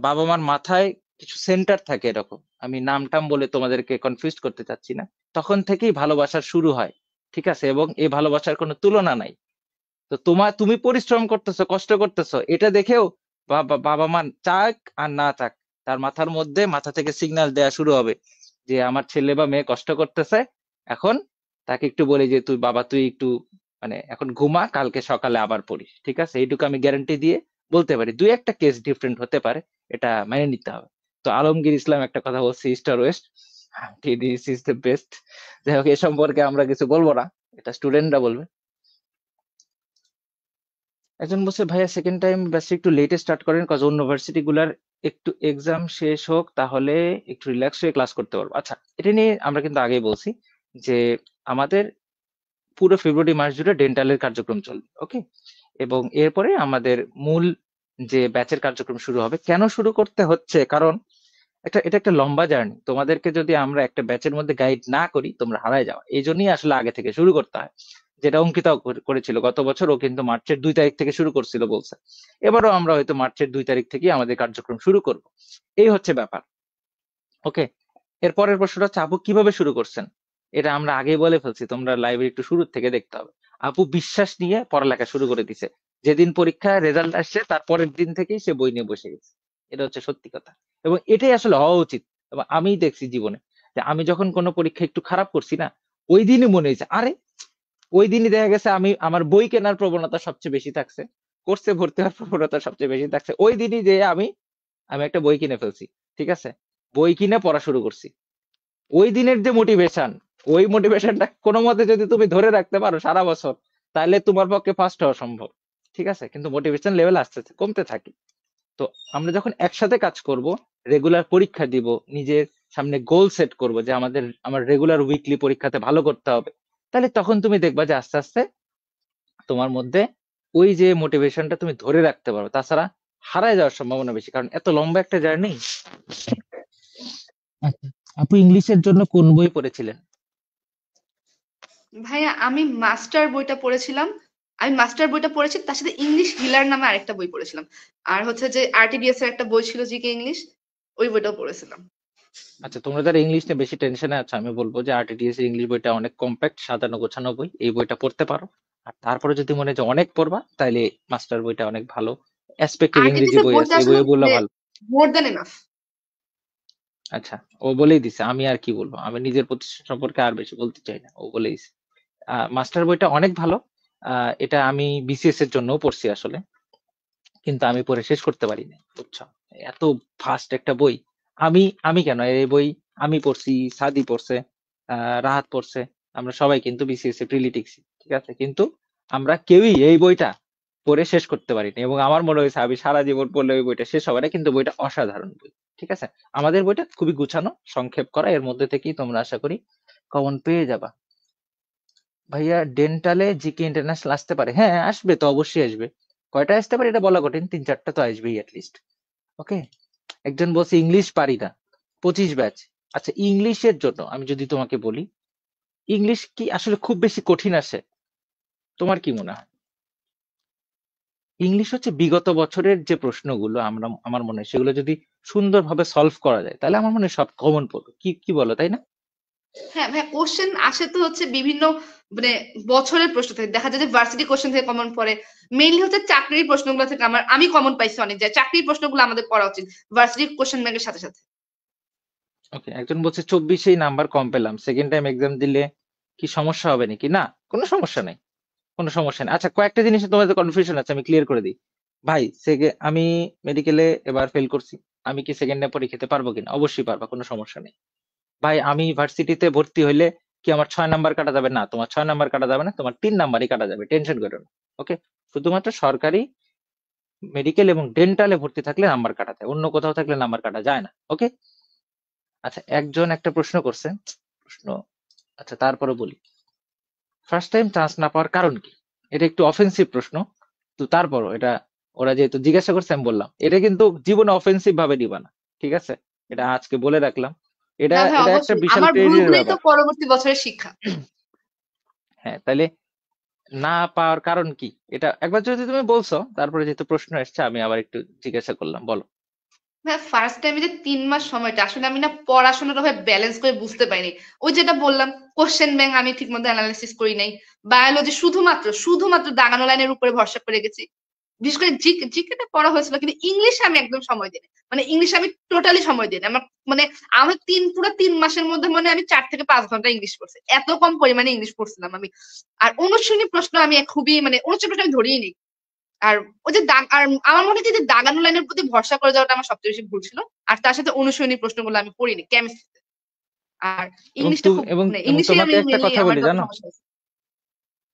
বাবা মার মাথায় কিছু সেন্টার থাকে এরকম, আমি নাম টাম বলে তোমাদেরকে কনফিউজ করতে চাচ্ছি না, তখন থেকেই ভালোবাসা শুরু হয়, ঠিক আছে, এবং এই ভালোবাসার কোনো তুলনা নাই। তো তুমি পরিশ্রম করতেছো, কষ্ট করতেছো, এটা দেখেও বাবা মা চাক আর না চাক, তার মাথা থেকে সিগন্যাল দেওয়া শুরু হবে যে আমার ছেলে বা মেয়ে কষ্ট করতেছে। এখন তাকে একটু বলি যে তুই একটু মানে এখন ঘুমা, কালকে সকালে আবার পড়িস, ঠিক আছে, এইটুকু আমি গ্যারান্টি দিয়ে বলতে পারি। দুই একটা কেস ডিফারেন্ট হতে পারে, এটা মেনে নিতে হবে। তো আলমগীর ইসলাম একটা কথা বলছে, ইস্ট আর west, this is the best. যাই হোক, এ সম্পর্কে আমরা কিছু বলবো না, এটা স্টুডেন্টরা বলবে। একজন বলছে ভাইয়া সেকেন্ড টাইম ব্যাচ একটু লেটে স্টার্ট করেন, কজ অন্য ভার্সিটি গুলার একটু এক্সাম শেষ হোক, তাহলে একটু রিল্যাক্স হয়ে ক্লাস করতে পারবো। আচ্ছা, এটা নিয়ে আমরা কিন্তু আগেই বলছি যে আমাদের পুরো ফেব্রুয়ারি মাস জুড়ে ডেন্টালের কার্যক্রম চলবে, ওকে, এবং এরপরে আমাদের মূল যে ব্যাচের কার্যক্রম শুরু হবে। কেন শুরু করতে হচ্ছে, কারণ এটা একটা লম্বা জার্নি, তোমাদেরকে যদি আমরা একটা ব্যাচের মধ্যে গাইড না করি তোমরা হারায় যাও, এই জন্যই আসলে আগে থেকে শুরু করতে হয়, যেটা অঙ্কিতাও করেছিল গত বছর, ও কিন্তু মার্চের 2 তারিখ থেকে শুরু করছিল বলছে। এবারও আমরা হয়তো মার্চের 2 তারিখ থেকে আমাদের কার্যক্রম শুরু করব, এই হচ্ছে ব্যাপার, ওকে। এরপরের প্রশ্নটা হচ্ছে আপু কিভাবে শুরু করছেন। এটা আমরা আগেই বলে ফেলছি, তোমরা লাইব্রেরি একটু শুরু থেকে দেখতে হবে। আপু বিশ্বাস নিয়ে পড়ালেখা শুরু করে দিছে, যেদিন পরীক্ষা রেজাল্ট আসছে তার পরের দিন থেকেই সে বই নিয়ে বসে গেছে, এটা হচ্ছে সত্যি কথা, এবং এটাই আসলে হওয়া উচিত। এবং আমি দেখছি জীবনে যে আমি যখন কোনো পরীক্ষা একটু খারাপ করছি না, ওই দিনই মনে হয়েছে আরে, ওই দিনই দেখা গেছে আমি আমার বই কেনার প্রবণতা সবচেয়ে বেশি থাকছে, কোর্সে ভর্তি হওয়ার প্রবণতা সবচেয়ে বেশি থাকছে, ওই দিনই যে আমি আমি একটা বই কিনে ফেলছি, ঠিক আছে, বই কিনে পড়া শুরু করছি। ওই দিনের যে মোটিভেশন, ওই মোটিভেশনটা কোনো মতে যদি তুমি ধরে রাখতে পারো সারা বছর, তাহলে তোমার পক্ষে ফার্স্ট হওয়া সম্ভব, ঠিক আছে, কিন্তু মোটিভেশন লেভেল আস্তে আস্তে কমতে থাকে। তো আমরা যখন একসাথে কাজ করব, রেগুলার পরীক্ষা দিব, নিজের সামনে গোল সেট করব যে আমার রেগুলার উইকলি পরীক্ষাতে ভালো করতে হবে, তাহলে তখন তুমি দেখবা যে আস্তে আস্তে তোমার মধ্যে ওই যে মোটিভেশনটা তুমি ধরে রাখতে পারো, তাছাড়া হারায় যাওয়ার সম্ভাবনা বেশি, কারণ এত লম্বা একটা জার্নি। আচ্ছা, আপু ইংলিশের জন্য কোন বই পড়েছিলেন? ভাইয়া আমি মাস্টার বইটা পড়েছিলাম। আমি মাস্টার বইটা পড়েছি, তার সাথে ইংলিশ হিলার নামে আরেকটা বই পড়েছিলাম। আর হচ্ছে যে আরটিডিএস এর একটা বই ছিল জিকে ইংলিশ, ওই বইটাও পড়েছিলাম। আচ্ছা, তোমরা যারা ইংলিশ নিয়ে বেশি টেনশনে আছো, আমি বলবো যে আরটিডিএস এর ইংলিশ বইটা অনেক কম্প্যাক্ট, সাজানো গোছানো বই, এই বইটা পড়তে পারো। আর তারপরে যদি মনে হয় যে অনেক পড়বা, তাহলে মাস্টার বইটা অনেক ভালো, অ্যাসপেক্টিভ আরটিডিএস ইংরেজি এর বই আছে, বইটা এই আসলে বইগুলো মানে ভালো। More than enough. আচ্ছা, ও বলেই দিছে, আমি আর কি বলবো, আমি নিজের প্রতিষ্ঠান সম্পর্কে আর বেশি বলতে চাই না, ও বলেই দিছে। মাস্টার বইটা অনেক ভালো। এটা আমি বিসিএস এর জন্যও পড়ছি আসলে, কিন্তু আমি পড়ে শেষ করতে পারিনি, বুঝছো, এত ফাস্ট একটা বই। আমি আমি কেন এই বই, আমি পড়ছি, সাদি পড়ছে, রাহাত পড়ছে, আমরা সবাই কিন্তু বিসিএস এ প্রিলি টিকছি, ঠিক আছে, কিন্তু আমরা কেউই এই বইটা পড়ে শেষ করতে পারিনি, এবং আমার মনে হয়েছে আমি সারা জীবন পড়লে ওই বইটা শেষ হবে না, কিন্তু বইটা অসাধারণ বই, ঠিক আছে। আমাদের বইটা খুবই গুছানো, সংক্ষেপ করা, এর মধ্যে থেকেই তোমরা আশা করি কমন পেয়ে যাবা। ভাইয়া ডেন্টালে জিকে ইন্টারন্যাশনাল আসতে পারে, হ্যাঁ আসবে তো, অবশ্যই আসবে। কয়টা আসতে পারে এটা বলা কঠিন, 3-4টা তো আসবেই অ্যাটলিস্ট, ওকে। একজন বলছে ইংলিশ পারি না, 25 ব্যাচ। আচ্ছা, ইংলিশের জন্য আমি যদি তোমাকে বলি, ইংলিশ কি আসলে খুব বেশি কঠিন আসে? তোমার কি মনে হয়? ইংলিশ হচ্ছে বিগত বছরের যে প্রশ্নগুলো আমার মনে হয় সেগুলো যদি সুন্দরভাবে সলভ করা যায়, তাহলে আমার মনে হয় সব কমন পড়বে, কি কি বলো, তাই না? হ্যাঁ ভাইয়া, কোশ্চেন আসে তো হচ্ছে বিভিন্ন মানে বছরের প্রশ্ন থেকে, দেখা যায় যে ভার্সিটি কোশ্চেন থেকে কমন পড়ে। মেইনলি হচ্ছে চাকরির প্রশ্নগুলো থেকে আমি কমন পাইছি অনেক যায়, চাকরির প্রশ্নগুলো আমাদের পড়া উচিত ভার্সিটি কোশ্চেন ব্যাংকের সাথে সাথে। ওকে, একজন বলছে 24-এই নাম্বার কম পেলাম, সেকেন্ড টাইম এক্সাম দিলে কি সমস্যা হবে নাকি? না, কোনো সমস্যা নাই, কোনো সমস্যা নেই। আচ্ছা, কয়েকটা জিনিসে তোমাদের কনফিউশন আছে, আমি ক্লিয়ার করে দিই। ভাই, আমি মেডিকেলে এবার ফেল করছি, আমি কি সেকেন্ড টাইম পরীক্ষা দিতে পারবো কিনা? অবশ্যই পারবা, কোনো সমস্যা নেই। ভাই, আমি ভার্সিটিতে ভর্তি হইলে কি আমার 6 নাম্বার কাটা যাবে? না, তোমার 6 নাম্বার কাটা যাবে না, তোমার 3 নাম্বারই কাটা যাবে, টেনশন করো না, ওকে। শুধুমাত্র সরকারি মেডিকেল এবং ডেন্টালে ভর্তি থাকলে নাম্বার কাটা যায়, অন্য কোথাও থাকলে নাম্বার কাটা যায় না, ওকে। আচ্ছা, একজন একটা প্রশ্ন করছে, প্রশ্ন, আচ্ছা তারপরে বলি, ফার্স্ট টাইম চান্স না পাওয়ার কারণ কি? এটা একটু অফেন্সিভ প্রশ্ন, তো তারপরও এটা ওরা যেহেতু জিজ্ঞাসা করছে আমি বললাম, এটা কিন্তু জীবনে অফেন্সিভ ভাবে নিবা না, ঠিক আছে, এটা আজকে বলে রাখলাম। এটা না ভাই, এটা একটা অবশ্যই বিশাল আমার ক্রেডিটের ভুলগুলোই তো ব্যাপার। পরবর্তী বছরের শিক্ষা। হ্যাঁ, তাহলে না পাওয়ার কারণ কি, এটা একবার যদি তুমি বলছো, তারপরে যেহেতু প্রশ্ন এসছে আমি আবার একটু জিজ্ঞাসা করলাম, বলো। ভাই ফার্স্ট টাইমে যে 3 মাস সময়টা আসলে আমি না পড়াশোনাটা ভাই ব্যালেন্স করে বুঝতে পারিনি। ওই যেটা বললাম, কোশ্চেন ব্যাংক আমি ঠিক মতো অ্যানালাইসিস করি নাই। বায়োলজি শুধুমাত্র দাগানো লাইনের উপরে ভরসা করে গেছি। বিশেষ করে জিকেটা পড়া হয়েছিল, কিন্তু ইংলিশে আমি একদম সময় দিই নাই। মানে ইংলিশে আমি টোটালি সময় দিই নাই। মানে আমার পুরো 3 মাসের মধ্যে মানে আমি 4 থেকে 5 ঘন্টা ইংলিশ পড়ছি। এত কম পরিমাণে ইংলিশ পড়ছিলাম আমি। আর অনুশীলনী প্রশ্ন আমি খুবই মানে অনুশীলনী প্রশ্ন আমি ধরিই নি। আর ওই যে আর আমার মনে হয় যে দাগানো লাইনের প্রতি ভরসা করে যাওয়াটা আমার সবচেয়ে বেশি ভুল ছিল। আর তার সাথে অনুশীলনী প্রশ্নগুলো আমি পড়িনি কেমিস্ট্রিতে। আর এবং ইংলিশটা তুমি খুব এবং মানে এবং ইংলিশে তোমাকে আমি একটা মেনলি কথা আমার বলি যত জানো, সমস্যা হয়েছে।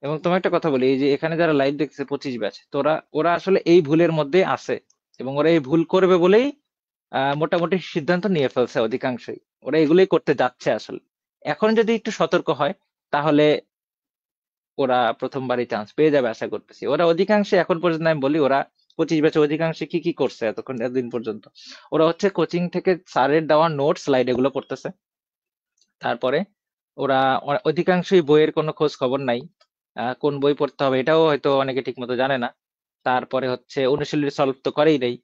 এবং তোমার একটা কথা বলি, এই যে এখানে যারা লাইভ দেখছে 25 ব্যাচ, তোরা ওরা আসলে এই ভুলের মধ্যে আছে, এবং ওরা এই ভুল করবে বলেই মোটামুটি সিদ্ধান্ত নিয়ে ফেলছে অধিকাংশই। ওরা এগুলোই করতে যাচ্ছে আসলে। এখন যদি একটু সতর্ক হয়, তাহলে ওরা প্রথমবারই চান্স পেয়ে যাবে আশা করতেছি। ওরা অধিকাংশে এখন পর্যন্ত আমি বলি, ওরা 25 ব্যাচে অধিকাংশে কি কি করছে এতদিন পর্যন্ত, ওরা হচ্ছে কোচিং থেকে স্যারের দেওয়া নোট স্লাইড এগুলো পড়তেছে। তারপরে ওরা অধিকাংশই বইয়ের কোনো খোঁজ খবর নাই। কোন বই পড়তে হবে এটাও হয়তো অনেকে ঠিক মতো জানে না। তারপরে হচ্ছে অনুশীলনী সলভ তো করেই নেই।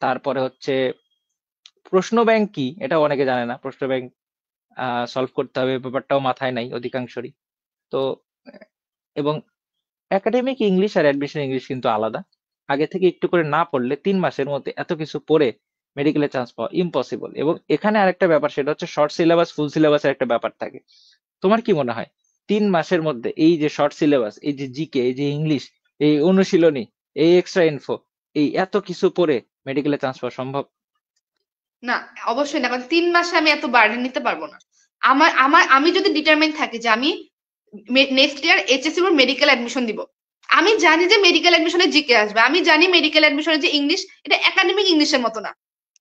তারপরে হচ্ছে প্রশ্ন ব্যাংক কি এটা অনেকে জানে না। প্রশ্ন ব্যাংক সলভ করতে হবে ব্যাপারটাও মাথায় নাই অধিকাংশরই। তো এবং একাডেমিক ইংলিশ আর অ্যাডমিশন ইংলিশ কিন্তু আলাদা। আগে থেকে একটু করে না পড়লে 3 মাসের মধ্যে এত কিছু পড়ে মেডিকেলে চান্স পাওয়া ইম্পসিবল। এবং এখানে আরেকটা ব্যাপার, সেটা হচ্ছে শর্ট সিলেবাস ফুল সিলেবাসের একটা ব্যাপার থাকে। তোমার কি মনে হয় 3 মাসের মধ্যে এই যে শর্ট সিলেবাস, এই যে জিকে, এই যে ইংলিশ, এই অনুশীলনী, এই এক্সট্রা ইনফো, এই এত কিছু পড়ে মেডিকেলে চান্স পাওয়া সম্ভব? না, অবশ্যই না। কারণ 3 মাসে আমি এত বার্ডেন নিতে পারবো না। আমি যদি ডিটারমাইন থাকি যে আমি নেক্সট ইয়ার এইচএসসি এর মেডিকেল অ্যাডমিশন দিব, আমি জানি যে মেডিকেল অ্যাডমিশনে জিকে আসবে, আমি জানি মেডিকেল অ্যাডমিশনে যে ইংলিশ এটা একাডেমিক ইংলিশের মতো না,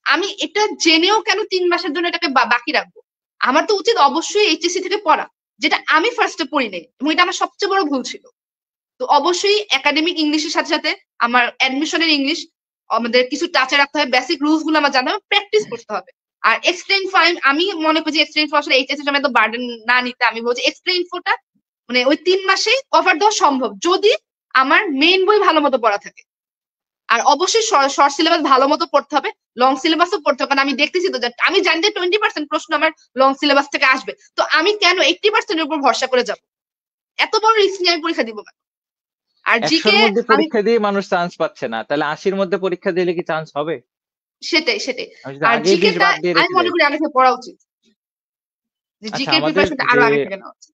আমি এটা জেনেও কেন 3 মাসের জন্য এটাকে বাকি রাখবো? আমার তো উচিত অবশ্যই এইচএসসি থেকে পড়া, যেটা আমি ফার্স্টে পড়ি নাই, এবং এটা আমার সবচেয়ে বড় ভুল ছিল। তো অবশ্যই একাডেমিক ইংলিশের সাথে সাথে আমার অ্যাডমিশনের ইংলিশ আমাদের কিছু টাচে রাখতে হবে, বেসিক রুলস গুলো আমার জানতে হবে, প্র্যাকটিস করতে হবে। আর এক্সট্রা ইনফো আমি মনে করি যে এক্সট্রা ইনফো আসলে এইচএসসি এর সময় তো বার্ডেন না নিতে, আমি বলছি এক্সট্রা ইনফোটা মানে ওই 3 মাসেই কভার দেওয়া সম্ভব যদি আমার মেইন বই ভালো মতো পড়া থাকে। আর অবশ্যই শর্ট সিলেবাস ভালো মতো পড়তে হবে, লং সিলেবাসও পড়তে হবে। কারণ আমি দেখতেছি তো যে আমি জানি যে 20% প্রশ্ন আমার লং সিলেবাস থেকে আসবে, তো আমি কেন 80% উপর ভরসা করে যাব? এত বড় রিস্ক নিয়ে আমি পরীক্ষা দিব না। আর 100-র জিকে মধ্যে আমি পরীক্ষা দিয়ে মানুষ চান্স পাচ্ছে না, তাহলে 80-র মধ্যে পরীক্ষা দিলে কি চান্স হবে? সেটাই। আমি যদি আর আগেই 20 জিকেটা বাদ দিয়ে আমি রেখে মনে যাই। করি আগে থেকে পড়া উচিত, যে আচ্ছা, জিকে আমাদের প্রিপারেশনটা যে আরো আগে থেকে নেওয়া উচিত।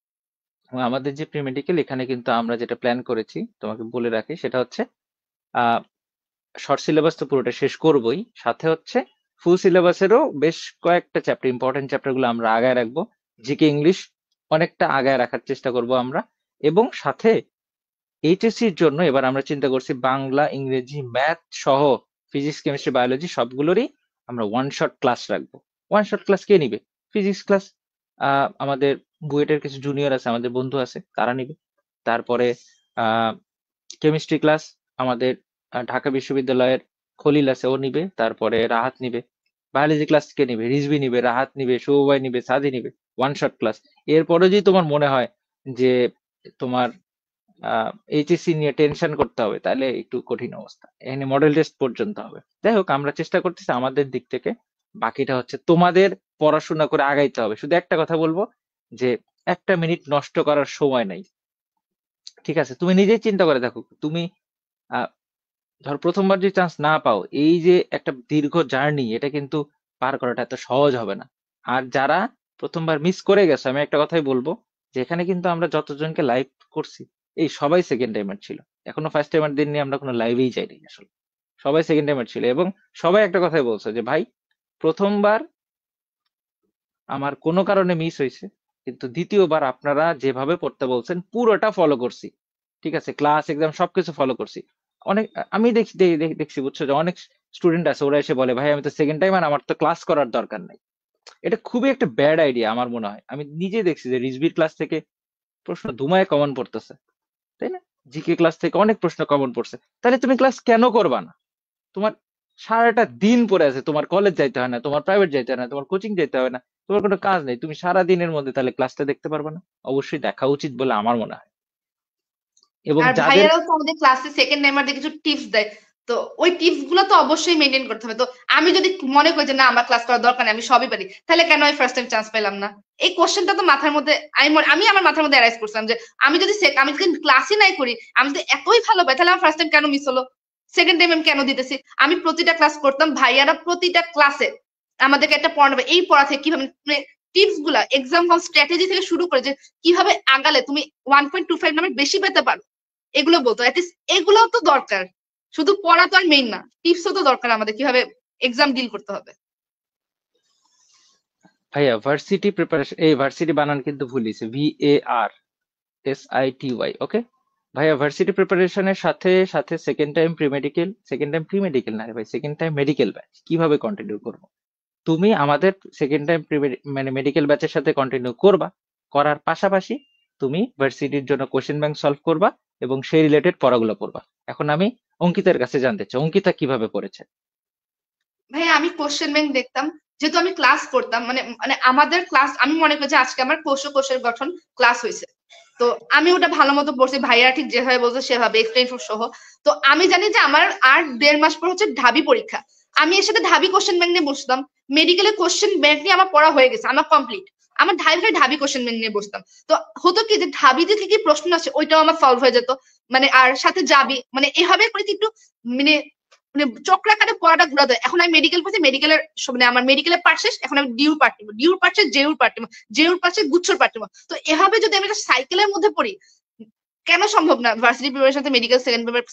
আমাদের যে প্রি মেডিকেল, এখানে কিন্তু আমরা যেটা প্ল্যান করেছি তোমাকে বলে রাখি, সেটা হচ্ছে আহ শর্ট সিলেবাস তো পুরোটা শেষ করবোই, সাথে হচ্ছে ফুল সিলেবাসেরও বেশ কয়েকটা চ্যাপ্টার, ইম্পর্টেন্ট চ্যাপ্টার গুলো আমরা আগায় রাখবো। জিকে ইংলিশ অনেকটা আগায় রাখার চেষ্টা করব আমরা। এবং সাথে এইচএসসির জন্য এবার আমরা চিন্তা করছি বাংলা, ইংরেজি, ম্যাথ সহ ফিজিক্স, কেমিস্ট্রি, বায়োলজি সবগুলোরই আমরা ওয়ান শট ক্লাস রাখবো। ওয়ান শট ক্লাস কে নিবে? ফিজিক্স ক্লাস আমাদের বুয়েটের কিছু জুনিয়র আছে, আমাদের বন্ধু আছে, তারা নিবে। তারপরে আহ কেমিস্ট্রি ক্লাস আমাদের ঢাকা বিশ্ববিদ্যালয়ের খলিল আছে, ও নিবে। তারপরে রাহাত নিবে। বায়োলজি ক্লাস কে নিবে? রিজভি নিবে, রাহাত নিবে, সৌবাই নিবে, সাদি নিবে। One shot class. এরপরে যদি তোমার মনে হয় যে তোমার এইচএসসি নিয়ে টেনশন করতে হবে, তাহলে একটু কঠিন অবস্থা, এখানে মডেল টেস্ট পর্যন্ত হবে। যাই হোক, আমরা চেষ্টা করতেছি আমাদের দিক থেকে। বাকিটা হচ্ছে তোমাদের পড়াশোনা করে আগাইতে হবে। শুধু একটা কথা বলবো, যে একটা মিনিট নষ্ট করার সময় নাই। ঠিক আছে, তুমি নিজেই চিন্তা করে দেখো, তুমি আহ, ধর প্রথমবার যদি চান্স না পাও, এই যে একটা দীর্ঘ জার্নি, এটা কিন্তু পার করাটা এত সহজ হবে না। আর যারা প্রথমবার মিস করে গেছে, আমি একটা কথাই বলবো, যে এখানে কিন্তু আমরা যতজনকে লাইভ করছি, এই সবাই সেকেন্ড টাইমার ছিল। এখনো ফার্স্ট টাইমার দিন নিয়ে আমরা কোনো লাইভেই যাইনি আসলে। সবাই সেকেন্ড টাইমার ছিল, এবং সবাই একটা কথাই বলছে যে ভাই, প্রথমবার আমার কোনো কারণে মিস হয়েছে, কিন্তু দ্বিতীয়বার আপনারা যেভাবে পড়তে বলছেন পুরোটা ফলো করছি। ঠিক আছে, ক্লাস এক্সাম সবকিছু ফলো করছি। অনেক আমি দেখছি বুঝছো, যে অনেক স্টুডেন্ট আছে, ওরা এসে বলে ভাই আমি তো সেকেন্ড টাইম, আর আমার তো ক্লাস করার দরকার নাই। এটা খুবই একটা ব্যাড আইডিয়া আমার মনে হয়। আমি নিজে দেখছি যে রিজভির ক্লাস থেকে প্রশ্ন ধুমায় কমন পড়তেছে, তাই না? জিকে ক্লাস থেকে অনেক প্রশ্ন কমন পড়ছে। তাহলে তুমি ক্লাস কেন করবা না? তোমার সারাটা দিন পড়ে আছে, তোমার কলেজ যাইতে হয় না, তোমার প্রাইভেট যাইতে হয় না, তোমার কোচিং যেতে হয় না, তোমার কোনো কাজ নেই, তুমি সারা দিনের মধ্যে তাহলে ক্লাসটা দেখতে পারবে না? অবশ্যই দেখা উচিত বলে আমার মনে হয়। এবং আর যাদের ভাইয়ারাও তো আমাদের ক্লাসে সেকেন্ড টাইমারদের কিছু টিপস দেয়। তো ওই টিপস গুলো তো অবশ্যই মেনটেন করতে হবে। তো আমি যদি মনে করি যে না আমার ক্লাস করার দরকার নেই, আমি সবই পারি, তাহলে কেন আমি ফার্স্ট টাইম চান্স পেলাম না? এই কোশ্চেনটা তো মাথার মধ্যে আমি আমার মাথার মধ্যে অ্যারাইজ করছিলাম যে আমি যদি ক্লাসই নাই করি, আমি যদি এতই ভালো পাই, তাহলে আমার ফার্স্ট টাইম কেন মিস হলো? সেকেন্ড টাইম আমি কেন দিতেছি? আমি প্রতিটা ক্লাস করতাম, ভাইয়ারা প্রতিটা ক্লাসে আমাদেরকে একটা পড়াবে, এই পড়া থেকে কিভাবে মানে টিপস গুলা এক্সাম হল স্ট্র্যাটেজি থেকে শুরু করে যে কিভাবে আগালে তুমি 1.25 নাম্বার বেশি পেতে পারো, এগুলো বলতো। এগুলোও তো দরকার, শুধু পড়া তো আর মেইন না, টিপসও তো দরকার আমাদের কিভাবে এক্সাম ডিল করতে হবে। ভাইয়া ভার্সিটি প্রিপারেশন, এই ভার্সিটি বানান কিন্তু ভুল হয়েছে, VARSITY, ওকে? ভাইয়া ভার্সিটি প্রিপারেশনের সাথে সাথে সেকেন্ড টাইম প্রি মেডিকেল না রে ভাই, সেকেন্ড টাইম মেডিকেল ব্যাচ কিভাবে কন্টিনিউ করবো? তুমি আমাদের সেকেন্ড টাইম মানে মেডিকেল ব্যাচের সাথে কন্টিনিউ করবা, করার পাশাপাশি তুমি ভার্সিটির জন্য কোশ্চেন ব্যাংক সলভ করবা এবং সেই রিলেটেড পড়াগুলো পড়বা। এখন আমি অঙ্কিতার কাছে জানতে চাই, অঙ্কিতা কিভাবে করেছে? ভাই আমি কোশ্চেন ব্যাংক দেখতাম, যেহেতু আমি ক্লাস করতাম, মানে মানে আমাদের ক্লাস, আমি মনে করি যে আজকে আমার কোষের গঠন ক্লাস হয়েছে, তো আমি ওটা ভালো মতো পড়ছি, ভাইয়া ঠিক যেভাবে বলছে সেভাবে এক্সপ্লেন সহ। তো আমি জানি যে আমার আর 1.5 মাস পর হচ্ছে ঢাবি পরীক্ষা, আমি এর সাথে ঢাবি কোশ্চেন ব্যাংক নিয়ে বসতাম। মেডিকেলের কোশ্চেন ব্যাংক নিয়ে আমার পড়া হয়ে গেছে, আমার কমপ্লিট, আমার ঢাবি কোশ্চেন ব্যাংক নিয়ে বসতাম। তো হতো কি যে ঢাবি থেকে কি প্রশ্ন আছে ওইটাও আমার সলভ হয়ে যেত, মানে আর সাথে যাবি, মানে এভাবে করে কি একটু মানে মানে চক্রাকারে পড়াটা ঘুরা দেয়। এখন আমি মেডিকেল পড়ছি, মেডিকেলের মানে আমার মেডিকেলের পার্ট শেষ, এখন আমি ডিউর পার্ট নিবো, ডিউর পার্ট শেষ জেউর পার্ট নিবো, জেউর পার্ট শেষ গুচ্ছর পার্ট নিবো। তো এভাবে যদি আমি একটা সাইকেলের মধ্যে পড়ি, কেন সম্ভব না varsity preparation medical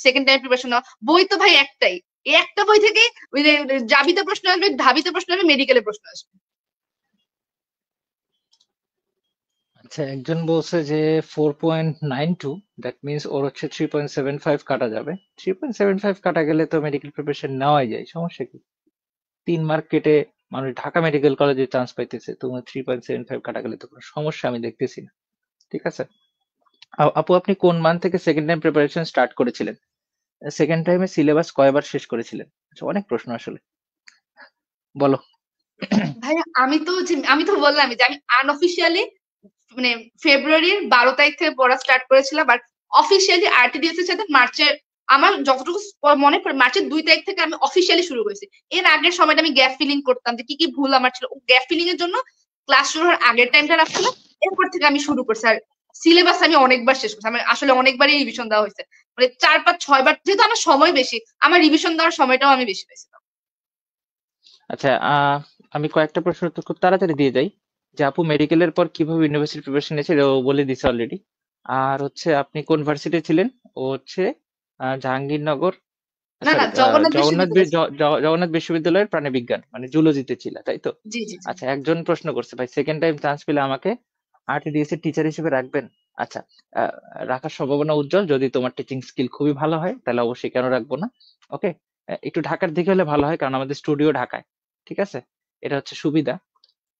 second time preparation নেওয়া? বই তো ভাই একটাই, এই একটা বই থেকে ওই যে জাবিতে প্রশ্ন আসবে, ঢাবিতে প্রশ্ন আসবে, মেডিকেলে প্রশ্ন আসবে। আচ্ছা, একজন বলছে যে 4.92, দ্যাট মিনস ওর হচ্ছে 3.75 কাটা যাবে। 3.75 কাটা গেলে তো মেডিকেল প্রিপারেশন নেওয়াই যায়, সমস্যা কি? 3 মার্ক কেটে মানুষ ঢাকা মেডিকেল কলেজে চান্স পাইতেছে, তোমার 3.75 কাটা গেলে তো কোনো সমস্যা আমি দেখতেছি না। ঠিক আছে। আপু, আপনি কোন মান্থ থেকে সেকেন্ড টাইম প্রিপারেশন স্টার্ট করেছিলেন? সেকেন্ড টাইমে সিলেবাস কয়বার শেষ করেছিলেন? আচ্ছা, অনেক প্রশ্ন আসলে, বলো। ভাই আমি তো বললামই যে আমি আনঅফিসিয়ালি মানে ফেব্রুয়ারির 12 তারিখ থেকে পড়া স্টার্ট করেছিলাম, আর অফিসিয়ালি আরটিডিএস এর সাথে মার্চের, আমার যতটুকু মনে পড়ে মার্চের 2 তারিখ থেকে আমি অফিসিয়ালি শুরু করেছি। এর আগের সময়টা আমি গ্যাপ ফিলিং করতাম যে কি কি ভুল আমার ছিল, গ্যাপ ফিলিং এর জন্য ক্লাস শুরু হওয়ার আগের টাইমটা রাখছিলাম, এরপর থেকে আমি শুরু করছি। আর সিলেবাস আমি অনেকবার শেষ করছি, আমি আসলে অনেকবারই রিভিশন দেওয়া হয়েছে, মানে 4 5 6 বার, যেহেতু আমার সময় বেশি, আমার রিভিশন দেওয়ার সময়টাও আমি বেশি পেয়েছিলাম। আচ্ছা, আমি কয়েকটা প্রশ্ন তো খুব তাড়াতাড়ি দিয়ে যাই। যে আপু মেডিকেলের পর কিভাবে ইউনিভার্সিটি প্রিপারেশন নিয়েছে ও বলে দিছে অলরেডি। আর হচ্ছে আপনি কোন ভার্সিটি ছিলেন? ও হচ্ছে জাহাঙ্গীরনগর, না না, সরি, জগন্নাথ বিশ্ববিদ্যালয়। জগন্নাথ বিশ্ববিদ্যালয়ের প্রাণিবিজ্ঞান মানে জুলজিতে ছিল, তাই তো? জি জি জি। আচ্ছা, একজন প্রশ্ন করছে, ভাই সেকেন্ড টাইম চান্স পেলে আমাকে আরটিডিএস এর টিচার হিসেবে রাখবেন? আচ্ছা, আহ, রাখার সম্ভাবনা উজ্জ্বল, যদি তোমার টিচিং স্কিল খুবই ভালো হয় তাহলে অবশ্যই, কেন রাখবো না। ওকে। একটু ঢাকার দিকে হলে ভালো হয়, কারণ আমাদের স্টুডিও ঢাকায়। ঠিক আছে, এটা হচ্ছে সুবিধা।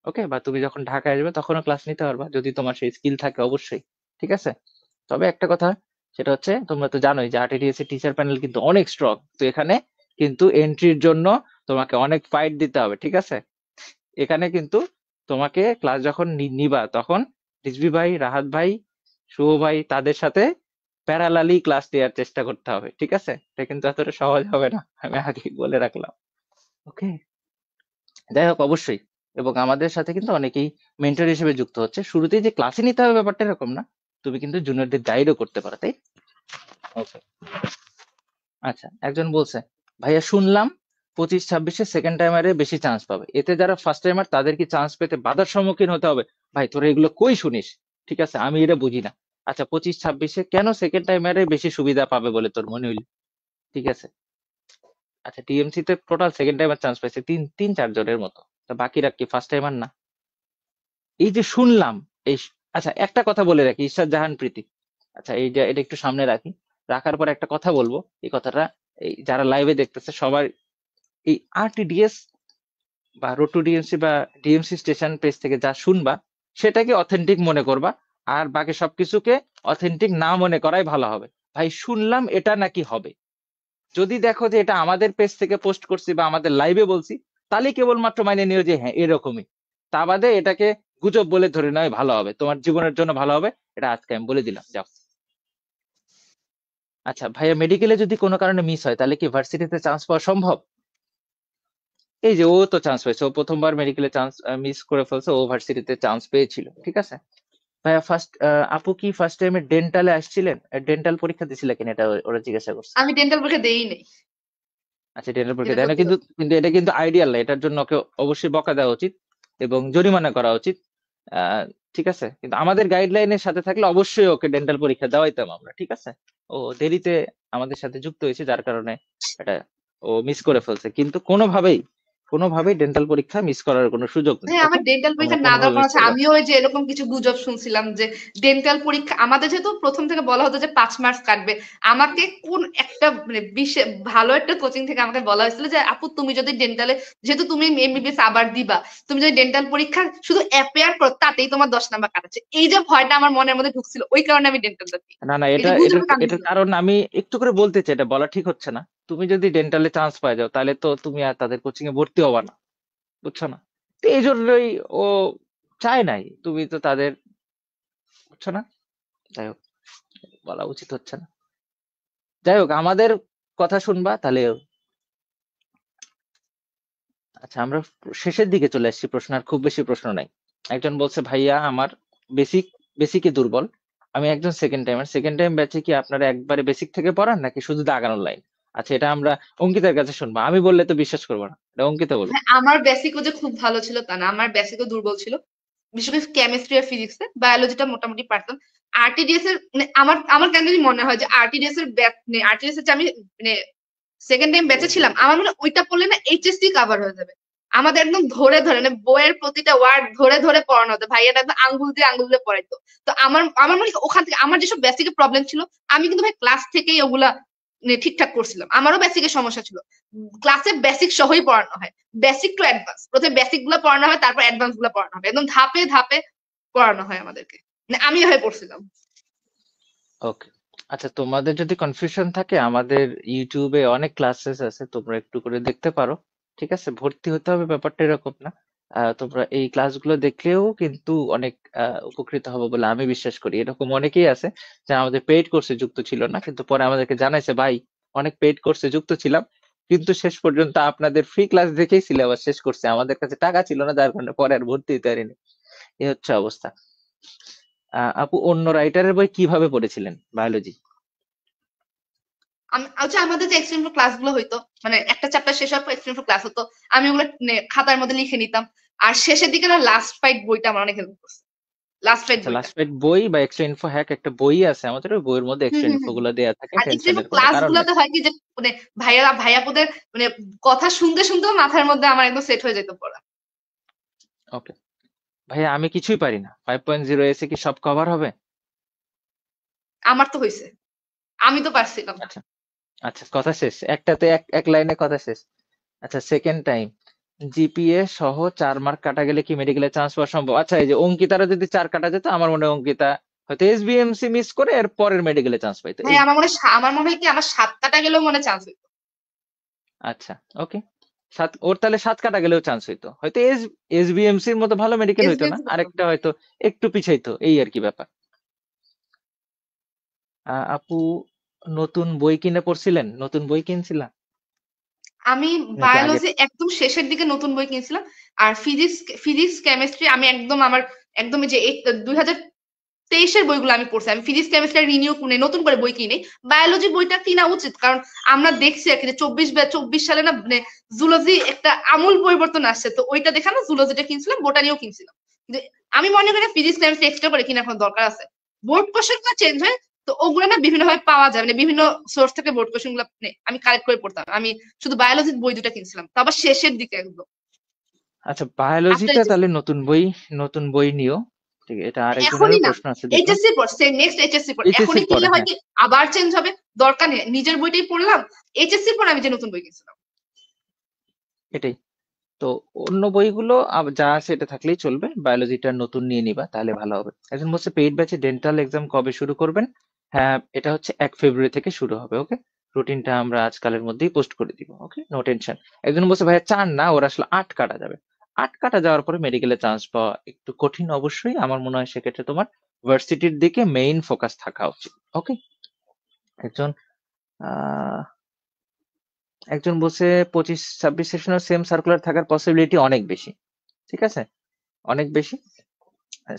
ওকে, বা তুমি যখন ঢাকায় আসবে তখনও ক্লাস নিতে পারবা যদি তোমার সেই স্কিল থাকে, অবশ্যই। ঠিক আছে। তবে একটা কথা, সেটা হচ্ছে তোমরা তো জানোই যে আরটিডিএস এর টিচার প্যানেল কিন্তু অনেক স্ট্রং, তো এখানে কিন্তু এন্ট্রির জন্য তোমাকে অনেক ফাইট দিতে হবে। ঠিক আছে। এখানে কিন্তু তোমাকে ক্লাস যখন নিবা তখন রিজভি ভাই, রাহাত ভাই, শুভ ভাই, তাদের সাথে প্যারালালি ক্লাস নেওয়ার চেষ্টা করতে হবে। ঠিক আছে, এটা কিন্তু এতটা সহজ হবে না, আমি আগে বলে রাখলাম। ওকে। যাই হোক, অবশ্যই। এবং আমাদের সাথে কিন্তু অনেকেই মেন্টর হিসেবে যুক্ত হচ্ছে। শুরুতেই যে ক্লাসে নিতে হবে ব্যাপারটা এরকম না, তুমি কিন্তু জুনিয়রদের গাইডও করতে পারো, তাই। ওকে। আচ্ছা, একজন বলছে, ভাইয়া শুনলাম 25 26-এ সেকেন্ড টাইমারে বেশি চান্স পাবে, এতে যারা ফার্স্ট টাইমার তাদের কি চান্স পেতে বাধার সম্মুখীন হতে হবে? ভাই তোরা এগুলো কই শুনিস? ঠিক আছে, আমি এটা বুঝি না। আচ্ছা, 25 26-এ কেন সেকেন্ড টাইমারে বেশি সুবিধা পাবে বলে তোর মনে হইল? ঠিক আছে। আচ্ছা, টিএমসি তে টোটাল সেকেন্ড টাইমার চান্স পাইছে 3 4 জনের মতো, তা বাকিরা কি ফার্স্ট টাইমার না? এই যে শুনলাম, আচ্ছা, একটা কথা বলে রাখি, ঈশ্বর জাহান প্রীতি। আচ্ছা, এই যে এটা একটু সামনে রাখি, রাখার পর একটা কথা বলবো। এই কথাটা এই যারা লাইভে দেখতেছে সবার, এই আরটিডিএস বা রোটু ডিএমসি বা ডিএমসি স্টেশন পেজ থেকে যা শুনবা সেটাকে অথেন্টিক মনে করবা, আর বাকি সবকিছুকে অথেন্টিক না মনে করাই ভালো হবে। ভাই শুনলাম এটা নাকি হবে, যদি দেখো যে এটা আমাদের পেজ থেকে পোস্ট করছি বা আমাদের লাইভে বলছি, তাহলে কেবলমাত্র মানে নিও যে হ্যাঁ এরকমই। তা বাদে এটাকে গুজব বলে ধরে নেওয়াই ভালো হবে, তোমার জীবনের জন্য ভালো হবে। এটা আজকে আমি বলে দিলাম, যাও। আচ্ছা ভাইয়া, মেডিকেলে যদি কোনো কারণে মিস হয় তাহলে কি ভার্সিটিতে চান্স পাওয়া সম্ভব? এই যে ও তো চান্স পেয়েছে, ও প্রথমবার মেডিকেলে চান্স মিস করে ফেলছে, ও ভার্সিটিতে চান্স পেয়েছিল, ঠিক আছে। ভাইয়া ফার্স্ট, আপু কি ফার্স্ট টাইমে ডেন্টালে আসছিলেন? ডেন্টাল পরীক্ষা দিছিল কিনা এটা ওরা জিজ্ঞাসা করছে। আমি ডেন্টাল পরীক্ষা দেই নাই, আচ্ছা, ডেন্টাল পরীক্ষা যেটা দেয় না, সত্যি কিন্তু কথা। কিন্তু এটা কিন্তু আইডিয়াল না, এটার জন্য ওকে অবশ্যই বকা দেওয়া উচিত এবং জরিমানা করা উচিত। ঠিক আছে, কিন্তু আমাদের গাইডলাইনের সাথে থাকলে অবশ্যই ওকে ডেন্টাল পরীক্ষা দেওয়াইতাম আমরা, ঠিক আছে। ও দেরিতে আমাদের সাথে যুক্ত হয়েছে, যার কারণে এটা ও মিস করে ফেলছে, কিন্তু কোনোভাবেই ডেন্টাল পরীক্ষা মিস করার কোনো সুযোগ নেই। হ্যাঁ, ওকে, আমার ডেন্টাল তোমরা পরীক্ষা না কোনোভাবে দেওয়ার কারণ মিস হচ্ছে করবে না। আমিও ওই যে এরকম কিছু গুজব শুনছিলাম যে ডেন্টাল পরীক্ষা আমাদের যেহেতু প্রথম থেকে বলা হতো যে 5 মার্কস কাটবে, আমাকে কোন একটা মানে ভালো একটা কোচিং থেকে আমাকে বলা হয়েছিল যে আপু তুমি যদি ডেন্টালে, যেহেতু তুমি এমবিবিএস আবার দিবা, তুমি যদি ডেন্টাল পরীক্ষা শুধু অ্যাপিয়ার করো তাতেই তোমার 10 নাম্বার কাটাচ্ছে। এই যে ভয়টা আমার মনের মধ্যে ঢুকছিল, ওই কারণে আমি ডেন্টালটা দিই। না না, এই এটা যে এটার গুজবের কারণে এটার ছিল। কারণ আমি একটু করে বলতে চাই, এটা বলা ঠিক হচ্ছে না। তুমি যদি ডেন্টালে চান্স পাই যাও তাহলে তো তুমি আর তাদের কোচিং এ ভর্তি হবা না, বুঝছো না? তো এই জন্যই ও চায় নাই, তুমি তো তাদের, বুঝছো না? যাই হোক, বলা উচিত হচ্ছে না। যাই হোক, আমাদের কথা শুনবা তাহলে। আচ্ছা, আমরা শেষের দিকে চলে আসছি, প্রশ্ন আর খুব বেশি প্রশ্ন নাই। একজন বলছে ভাইয়া আমার বেসিক বেসিকে দুর্বল, আমি একজন সেকেন্ড টাইম ব্যাচে, কি আপনারা একবারে বেসিক থেকে পড়ান নাকি শুধু দাগানোর লাইন? আচ্ছা, এটা আমরা অঙ্কিতার কাছে শুনবো, আমি বললে তো বিশ্বাস করবো না, এটা অঙ্কিতা বলুক। হ্যাঁ, আমার বেসিকও যে খুব ভালো ছিল তা না, আমার বেসিকও দুর্বল ছিল। বিশেষ করে কেমিস্ট্রি আর ফিজিক্সে, বায়োলজিটা মোটামুটি পারতাম। আরটিডিএস এর মানে আমার আমার কেন জানি মনে হয় যে আরটিডিএস এর মানে আরটিডিএস এর যে আমি মানে সেকেন্ড টাইম বেঁচে ছিলাম, আমার মনে হয় ওইটা পড়লে না এইচএসসি কভার হয়ে যাবে। আমাদের একদম ধরে ধরে মানে বইয়ের প্রতিটা ওয়ার্ড ধরে ধরে পড়ানো হতো, ভাইয়াটা একদম আঙ্গুল দিয়ে পড়াইতো। তো আমার আমার মনে হয় ওখান থেকে আমার যেসব বেসিকের প্রবলেম ছিল, আমি কিন্তু ভাই ক্লাস থেকেই ওগুলা মানে ঠিকঠাক করছিলাম। আমারও বেসিকের সমস্যা ছিল, ক্লাসে বেসিক সহই পড়ানো হয়, বেসিক টু অ্যাডভান্স, প্রথমে বেসিক গুলো পড়ানো হয়, তারপর অ্যাডভান্স গুলো পড়ানো হবে, একদম ধাপে ধাপে পড়ানো হয় আমাদেরকে। মানে আমি এভাবে পড়ছিলাম। ওকে। আচ্ছা, তোমাদের যদি কনফিউশন থাকে, আমাদের ইউটিউবে অনেক ক্লাসেস আছে, তোমরা একটু করে দেখতে পারো, ঠিক আছে। ভর্তি হতে হবে ব্যাপারটা এরকম না। তোমরা এই ক্লাসগুলো দেখলেও কিন্তু অনেক উপকৃত হবে বলে আমি বিশ্বাস করি। এরকম অনেকেই আছে যারা আমাদের পেইড কোর্সে যুক্ত ছিল না, কিন্তু পরে আমাদেরকে জানাইছে ভাই অনেক পেইড কোর্সে যুক্ত ছিলাম, কিন্তু শেষ পর্যন্ত আপনাদের ফ্রি ক্লাস দেখেই সিলেবাস শেষ করছে, আমাদের কাছে টাকা ছিল না, যার কারণে পরে আর ভর্তি হতে পারিনি। এই হচ্ছে অবস্থা। আপু, অন্য রাইটারের বই কিভাবে পড়েছিলেন বায়োলজি? আচ্ছা, আমাদের যে এক্সটেম্পোর ক্লাস গুলো হইতো, মানে একটা চ্যাপ্টার শেষ হওয়ার পর এক্সটেম্পোর ক্লাস হতো, আমি ওগুলো খাতার মধ্যে লিখে নিতাম। আর শেষের দিকে না লাস্ট ফাইট বইটা আমার অনেক হেল্প করছে, লাস্ট ফাইট আচ্ছা, বইটা। লাস্ট ফাইট বই বা এক্সট্রা ইনফো হ্যাক একটা বই আছে আমাদের, ওই বইয়ের মধ্যে হুম এক্সট্রা হুম ইনফো হুম। গুলো দেয়া থাকে, আর এক্সটেম্পোর টেনশনের কোনো ক্লাস কারণ নেই। গুলোতে হয় কি যে মানে ভাইয়াপুদের মানে কথা শুনতে শুনতেও মাথার মধ্যে আমার একদম সেট হয়ে যেত পড়া। ওকে ভাইয়া, আমি কিছুই পারি না, 5.0 এসে কি সব কভার হবে? আমার তো হয়েছে, আমি তো পারছিলাম। আচ্ছা আচ্ছা, কথা শেষ, একটাতে এক এক লাইনে কথা শেষ। আচ্ছা, সেকেন্ড টাইম জিপিএ সহ 4 মার্ক কাটা গেলে কি মেডিকেলে চান্স পাওয়া সম্ভব? আচ্ছা, এই যে অঙ্কিতারও যদি 4 কাটা যেত, আমার মনে হয় অঙ্কিতা হয়তো এসবিএমসি মিস করে এর পরের মেডিকেলে চান্স পাইতো ভাই এই। আমার মনে হয় কি আমার 7 কাটা গেলেও মনে চান্স হইতো। আচ্ছা, ওকে। ওর তাহলে 7 কাটা গেলেও চান্স হইতো, হয়তো এসবিএমসির মতো ভালো মেডিকেল হইতো না, এসবিএস ভালো। আরেকটা হয়তো একটু পিছাইতো, এই আর কি ব্যাপার। আপু, নতুন বই কিনে পড়ছিলেন? নতুন বই কিনছিলাঁ আমি নাকি আগে? বায়োলজি একদম শেষের দিকে নতুন বই কিনছিলাম। আর ফিজিক্স কেমিস্ট্রি আমি একদম আমার একদম এই যে 2023-এর বইগুলো আমি পড়ছি। আমি ফিজিক্স কেমিস্ট্রি রিনিউ মানে নতুন করে বই কিনি। বায়োলজি বইটা কিনা উচিত, কারণ আমরা দেখছি আর কি যে 24 সালে না মানে জুলজি একটা আমূল পরিবর্তন আসছে, তো ওইটা দেখে না জুলজিটা কিনছিলাম, বোটানিও কিনছিলাম। কিন্তু আমি মনে করি ফিজিক্স কেমিস্ট্রি এক্সট্রা করে কেনার কোনো দরকার আছে। বোর্ড কোশ্চেন গুলো চেঞ্জ হয়, তো ওগুলো না বিভিন্ন ভাবে পাওয়া যায়, মানে বিভিন্ন সোর্স থেকে বোর্ড কোশ্চেন গুলো আমি কালেক্ট করে পড়তাম। আমি শুধু বায়োলজির বই দুটা কিনছিলাম, তো আবার শেষের দিকে একদম আচ্ছা, আফটার বায়োলজিটা এইচএসসি। তাহলে নতুন বই নিও, ঠিক আছে। এটা আরেকজনেরও এখনই না, প্রশ্ন আছে দেখলাম। এইচএসসি পর নেক্সট এইচএসসি পর এইচএসসির এখনই পরে, কিনলে হয় হ্যাঁ, কি আবার চেঞ্জ হবে, দরকার নেই, নিজের বইটাই পড়লাম। এইচএসসি পর আমি যে নতুন বই কিনছিলাম। এটাই। তো অন্য বইগুলো যা আছে এটা থাকলেই চলবে, বায়োলজিটা নতুন নিয়ে নিবা তাহলে ভালো হবে। একজন বলছে পেইড ব্যাচে ডেন্টাল এক্সাম কবে শুরু করবেন? হ্যাঁ, এটা হচ্ছে 1 ফেব্রুয়ারি থেকে শুরু হবে, ওকে। রুটিনটা আমরা আজকালের মধ্যেই পোস্ট করে দিব, ওকে, নো টেনশন। একজন বলছে ভাইয়া চান না, ওর আসলে 8 কাটা যাবে। 8 কাটা যাওয়ার পরে মেডিকেলে চান্স পাওয়া একটু কঠিন অবশ্যই, আমার মনে হয় সেক্ষেত্রে তোমার ভার্সিটির দিকে মেইন ফোকাস থাকা উচিত, ওকে। একজন আহ একজন বলছে 25-26 সেশনের সেম সার্কুলার থাকার পসিবিলিটি অনেক বেশি। ঠিক আছে, অনেক বেশি।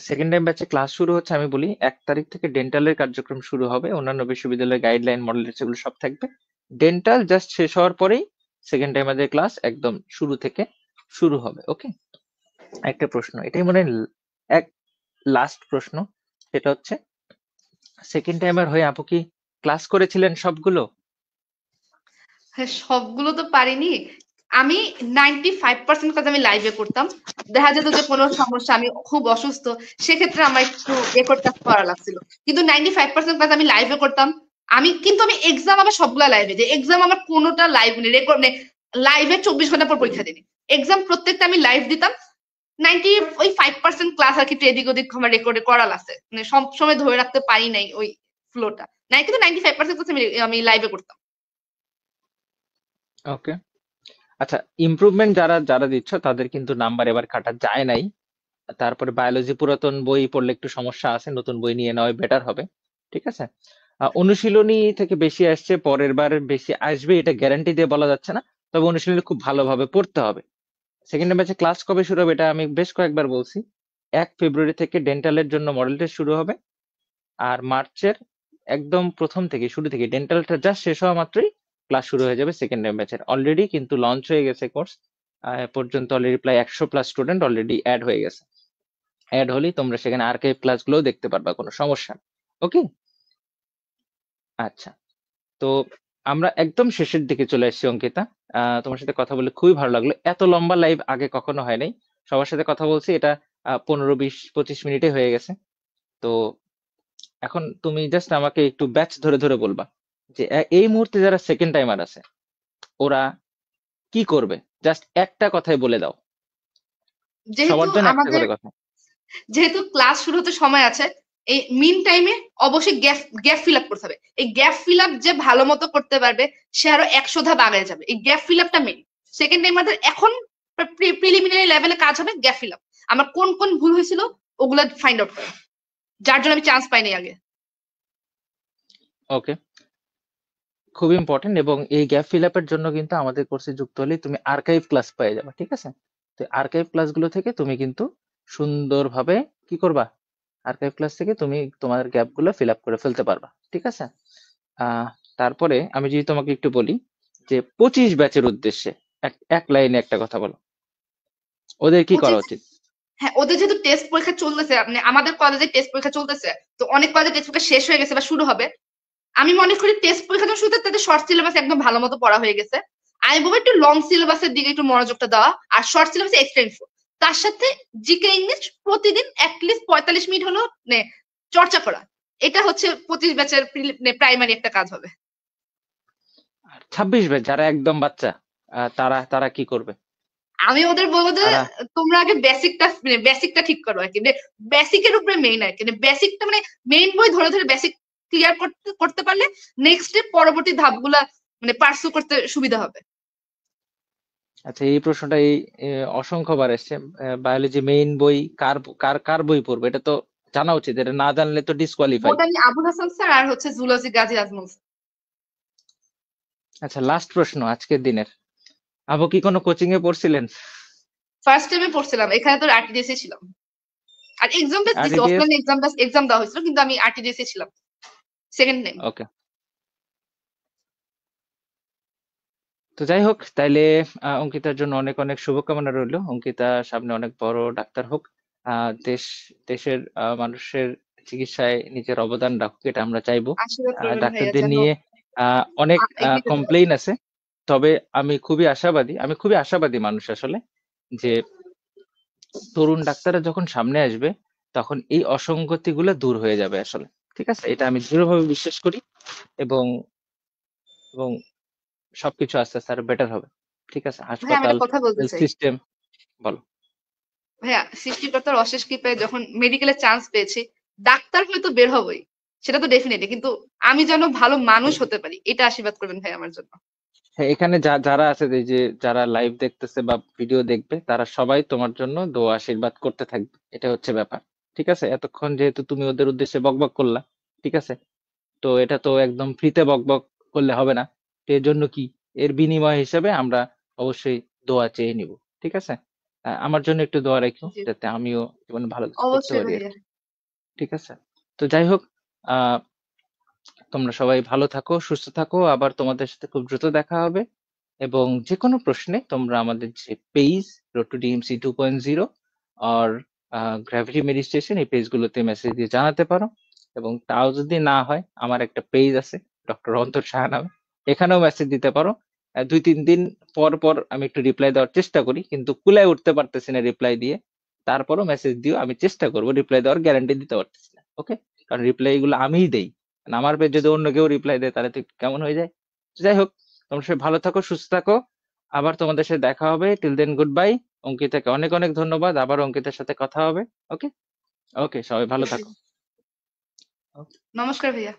সেকেন্ড টাইম ব্যাচে ক্লাস শুরু হচ্ছে, আমি বলি 1 তারিখ থেকে ডেন্টালের কার্যক্রম শুরু হবে, অন্যান্য বিশ্ববিদ্যালয়ের গাইডলাইন মডেল সেগুলো সব থাকবে। ডেন্টাল জাস্ট শেষ হওয়ার পরেই সেকেন্ড টাইম আমাদের ক্লাস একদম শুরু থেকে শুরু হবে। ওকে, একটা প্রশ্ন, এটাই মনে হয় এক লাস্ট প্রশ্ন, সেটা হচ্ছে সেকেন্ড টাইমার হয়ে আপু কি ক্লাস করেছিলেন সবগুলো? হ্যাঁ, সবগুলো তো পারিনি। আমি 95% কাজ আমি লাইভে করতাম। দেখা যেত যে কোনো সমস্যা, আমি খুব অসুস্থ, সেক্ষেত্রে আমার একটু রেকর্ড কাজ করা লাগছিল। কিন্তু 95% কাজ আমি লাইভে করতাম। আমি এক্সাম আমার সবগুলা লাইভে, যে এক্সাম আমার কোনোটা লাইভ নেই, রেকর্ড নেই। লাইভে 24 ঘন্টা পর পরীক্ষা দিই। এক্সাম প্রত্যেকটা আমি লাইভ দিতাম। 95% ক্লাস আর কি একটু এদিক ওদিক আমার রেকর্ডে করা লাগছে, মানে সব সময় ধরে রাখতে পারি নাই ওই ফ্লোটা। নাই, কিন্তু 95% ক্লাস আমি লাইভে করতাম। ওকে, আচ্ছা, ইমপ্রুভমেন্ট যারা যারা দিচ্ছ তাদের কিন্তু নাম্বার এবার কাটা যায় নাই। তারপরে বায়োলজি পুরাতন বই পড়লে একটু সমস্যা আছে, নতুন বই নিয়ে নেওয়া বেটার হবে। ঠিক আছে, অনুশীলনী থেকে বেশি আসছে, পরের বার বেশি আসবে এটা গ্যারান্টি দিয়ে বলা যাচ্ছে না, তবে অনুশীলনী খুব ভালোভাবে পড়তে হবে। সেকেন্ড ব্যাচে ক্লাস কবে শুরু হবে এটা আমি বেশ কয়েকবার বলছি, 1 ফেব্রুয়ারি থেকে ডেন্টালের জন্য মডেল টেস্ট শুরু হবে, আর মার্চের একদম প্রথম থেকে শুরু থেকে ডেন্টালটা জাস্ট শেষ হওয়া মাত্রই ক্লাস শুরু হয়ে যাবে সেকেন্ড ব্যাচের। অলরেডি কিন্তু লঞ্চ হয়ে গেছে কোর্স, পর্যন্ত অলরেডি প্রায় 100+ স্টুডেন্ট অলরেডি অ্যাড হয়ে গেছে। অ্যাড হলেই তোমরা সেখানে আর্কাইভ ক্লাসগুলো দেখতে পারবা, কোনো সমস্যা নেই। ওকে, আচ্ছা, তো আমরা একদম শেষের দিকে চলে এসেছি অঙ্কিতা। তোমার সাথে কথা বলে খুবই ভালো লাগলো, এত লম্বা লাইভ আগে কখনো হয় নাই। সবার সাথে কথা বলছি, এটা 15-20-25 মিনিটে হয়ে গেছে। তো এখন তুমি জাস্ট আমাকে একটু ব্যাচ ধরে ধরে বলবা যে এই মুহূর্তে যারা সেকেন্ড টাইমার আছে ওরা কি করবে, জাস্ট একটা কথায় বলে দাও, যেহেতু সবার জন্য একটা আমাদের করে কথা। যেহেতু ক্লাস শুরু হতে সময় আছে, এই মিন টাইমে অবশ্যই গ্যাপ গ্যাপ ফিল আপ করতে হবে। এই গ্যাপ ফিল আপ যে ভালো মতো করতে পারবে সে আরো 100 ধাপ আগে যাবে। এই গ্যাপ ফিল আপটা মেন। সেকেন্ড টাইম আমাদের এখন প্রিলিমিনারি লেভেলে কাজ হবে গ্যাপ ফিল আপ। আমার কোন কোন ভুল হয়েছিল ওগুলা ফাইন্ড আউট করা, যার জন্য আমি চান্স পাইনি আগে। ওকে, খুব ইম্পর্টেন্ট, এবং এই গ্যাপ ফিল আপের জন্য কিন্তু আমাদের কোর্সে যুক্ত হলেই তুমি আর্কাইভ ক্লাস পেয়ে যাবে। ঠিক আছে, তো আর্কাইভ ক্লাসগুলো থেকে তুমি কিন্তু সুন্দরভাবে কি করবা, আর্কাইভ ক্লাস থেকে তুমি তোমার গ্যাপ গুলো ফিল আপ করে ফেলতে পারবা। ঠিক আছে, আহ তারপরে আমি যদি তোমাকে একটু বলি যে 25 ব্যাচের উদ্দেশ্যে এক এক লাইনে একটা কথা বলো, ওদের কি করা 25, উচিত? হ্যাঁ, ওদের যেহেতু টেস্ট পরীক্ষা চলতেছে, মানে আমাদের কলেজে টেস্ট পরীক্ষা চলতেছে, তো অনেক কলেজে টেস্ট পরীক্ষা শেষ হয়ে গেছে বা শুরু হবে। আমি মনে করি টেস্ট পরীক্ষা যখন শুরু, তাদের শর্ট সিলেবাস একদম ভালো মতো পড়া হয়ে গেছে। আমি বলবো একটু লং সিলেবাসের দিকে একটু মনোযোগটা দেওয়া, আর শর্ট সিলেবাসে এক্সট্রা ইনফো। তার সাথে জিকে ইংলিশ প্রতিদিন অ্যাটলিস্ট 45 মিনিট হলো মানে চর্চা করা। এটা হচ্ছে 25 ব্যাচের প্রাইমারি একটা কাজ হবে। আর 26 ব্যাচ যারা একদম বাচ্চা, তারা তারা কি করবে? আমি ওদের বলবো যে তারা তোমরা আগে বেসিকটা ঠিক করো আর কি। বেসিকের উপরে মেইন আর কি, বেসিকটা মানে মেইন বই ধরে ধরে বেসিক ক্লিয়ার করতে করতে পারলে নেক্সট ডে পরবর্তী ধাপগুলা মানে পার্সু করতে সুবিধা হবে। আচ্ছা, এই প্রশ্নটা এই অসংখ্যবার এসছে, বায়োলজি মেইন বই কার কার কার বই পড়বে, এটা তো জানা উচিত, এটা না জানলে তো disqualify. Botany Abul Hasan sir, আর হচ্ছে জুলজি গাজী আজমল স্যার। আচ্ছা, লাস্ট প্রশ্ন আজকের দিনের, আপু কি কোনো কোচিং এ পড়ছিলেন? ফার্স্ট টাইমে পড়ছিলাম, এখানে তো আরটিডিএসি ছিলাম। আর এক্সাম বেস দিছি, আরডিএস, অফলাইন এক্সাম দেওয়া হয়েছিল, কিন্তু আমি আরটিডিএসি ছিলাম সেকেন্ড টাইম। ওকে। তো যাই হোক, তাইলে অঙ্কিতার জন্য অনেক অনেক শুভকামনা রইলো, অঙ্কিতা সামনে অনেক বড় ডাক্তার হোক, দেশের মানুষের চিকিৎসায় নিজের অবদান রাখুক, এটা আমরা চাইবো। আশীর্বাদ করবেন ভাইয়া ডাক্তারদের যেন নিয়ে অনেক এগিয়ে যেতে পারে। কমপ্লেইন আছে, তবে আমি খুবই আশাবাদী মানুষ আসলে, যে তরুণ ডাক্তাররা যখন সামনে আসবে তখন এই অসঙ্গতি গুলো দূর হয়ে যাবে আসলে। ঠিক আছে, এটা আমি দৃঢ়ভাবে বিশ্বাস করি, এবং এবং সবকিছু আস্তে আস্তে আরো বেটার হবে। ঠিক আছে, ভাইয়া আমি হাসপাতাল, একটা কথা বলতে হেলথ চাই। সিস্টেম, বলো। ভাইয়া, সৃষ্টিকর্তার অশেষ কৃপায় যখন মেডিকেলে চান্স পেয়েছি, ডাক্তার হয়তো বের হবই, সেটা তো ডেফিনেটলি, কিন্তু আমি যেন ভালো মানুষ হতে পারি, এটা আশীর্বাদ করবেন ভাই আমার জন্য। হ্যাঁ, এখানে যারা আছে, এই যে যারা লাইভ দেখতেছে বা ভিডিও দেখবে, তারা সবাই তোমার জন্য দোয়া আশীর্বাদ করতে থাকবে, এটা হচ্ছে ব্যাপার। ঠিক আছে, এতক্ষণ যেহেতু তুমি ওদের উদ্দেশ্যে বকবক করলা, ঠিক আছে, তো এটা তো একদম ফ্রিতে বকবক করলে হবে না। তো এর জন্য কি, এর বিনিময় হিসেবে আমরা অবশ্যই দোয়া চেয়ে নিব। ঠিক আছে? আমার জন্য একটু দোয়া রাইখো জি, যাতে আমিও জীবনে ভালো কিছু করতে অবশ্যই পারি ভাইয়া। আরকি। ঠিক আছে? তো যাই হোক, আ তোমরা সবাই ভালো থাকো, সুস্থ থাকো। আবার তোমাদের সাথে খুব দ্রুত দেখা হবে। এবং যেকোনো প্রশ্নে তোমরা আমাদের যে page road to DMC 2.0 or gravity meditation, এই পেজগুলোতে মেসেজ দিয়ে জানাতে পারো। এবং তাও যদি না হয়, আমার একটা পেজ আছে ডক্টর অন্তর সাহা নামে, এখানেও মেসেজ দিতে পারো। ২-৩ দিন পর পর আমি একটু রিপ্লাই দেওয়ার চেষ্টা করি, কিন্তু কুলায় উঠতে পারতেছি না রিপ্লাই দিয়ে। তারপরও মেসেজ দিও, আমি চেষ্টা করব, রিপ্লাই দেওয়ার গ্যারান্টি দিতে পারতেছি না। ওকে? কারণ রিপ্লাই গুলো আমিই দেই। আমার পেজ যদি অন্য কেউ রিপ্লাই দেয় তাহলে তো একটু কেমন হয়ে যায়। যাই হোক, তোমরা সবাই ভালো থাকো, সুস্থ থাকো। আবার তোমাদের সাথে দেখা হবে। Till then good bye. অঙ্কিতাকে অনেক অনেক ধন্যবাদ। আবার অঙ্কিতার সাথে কথা হবে। ওকে? ওকে, সবাই ভালো অবশ্যই। থাকো। নমস্কার ভাইয়া।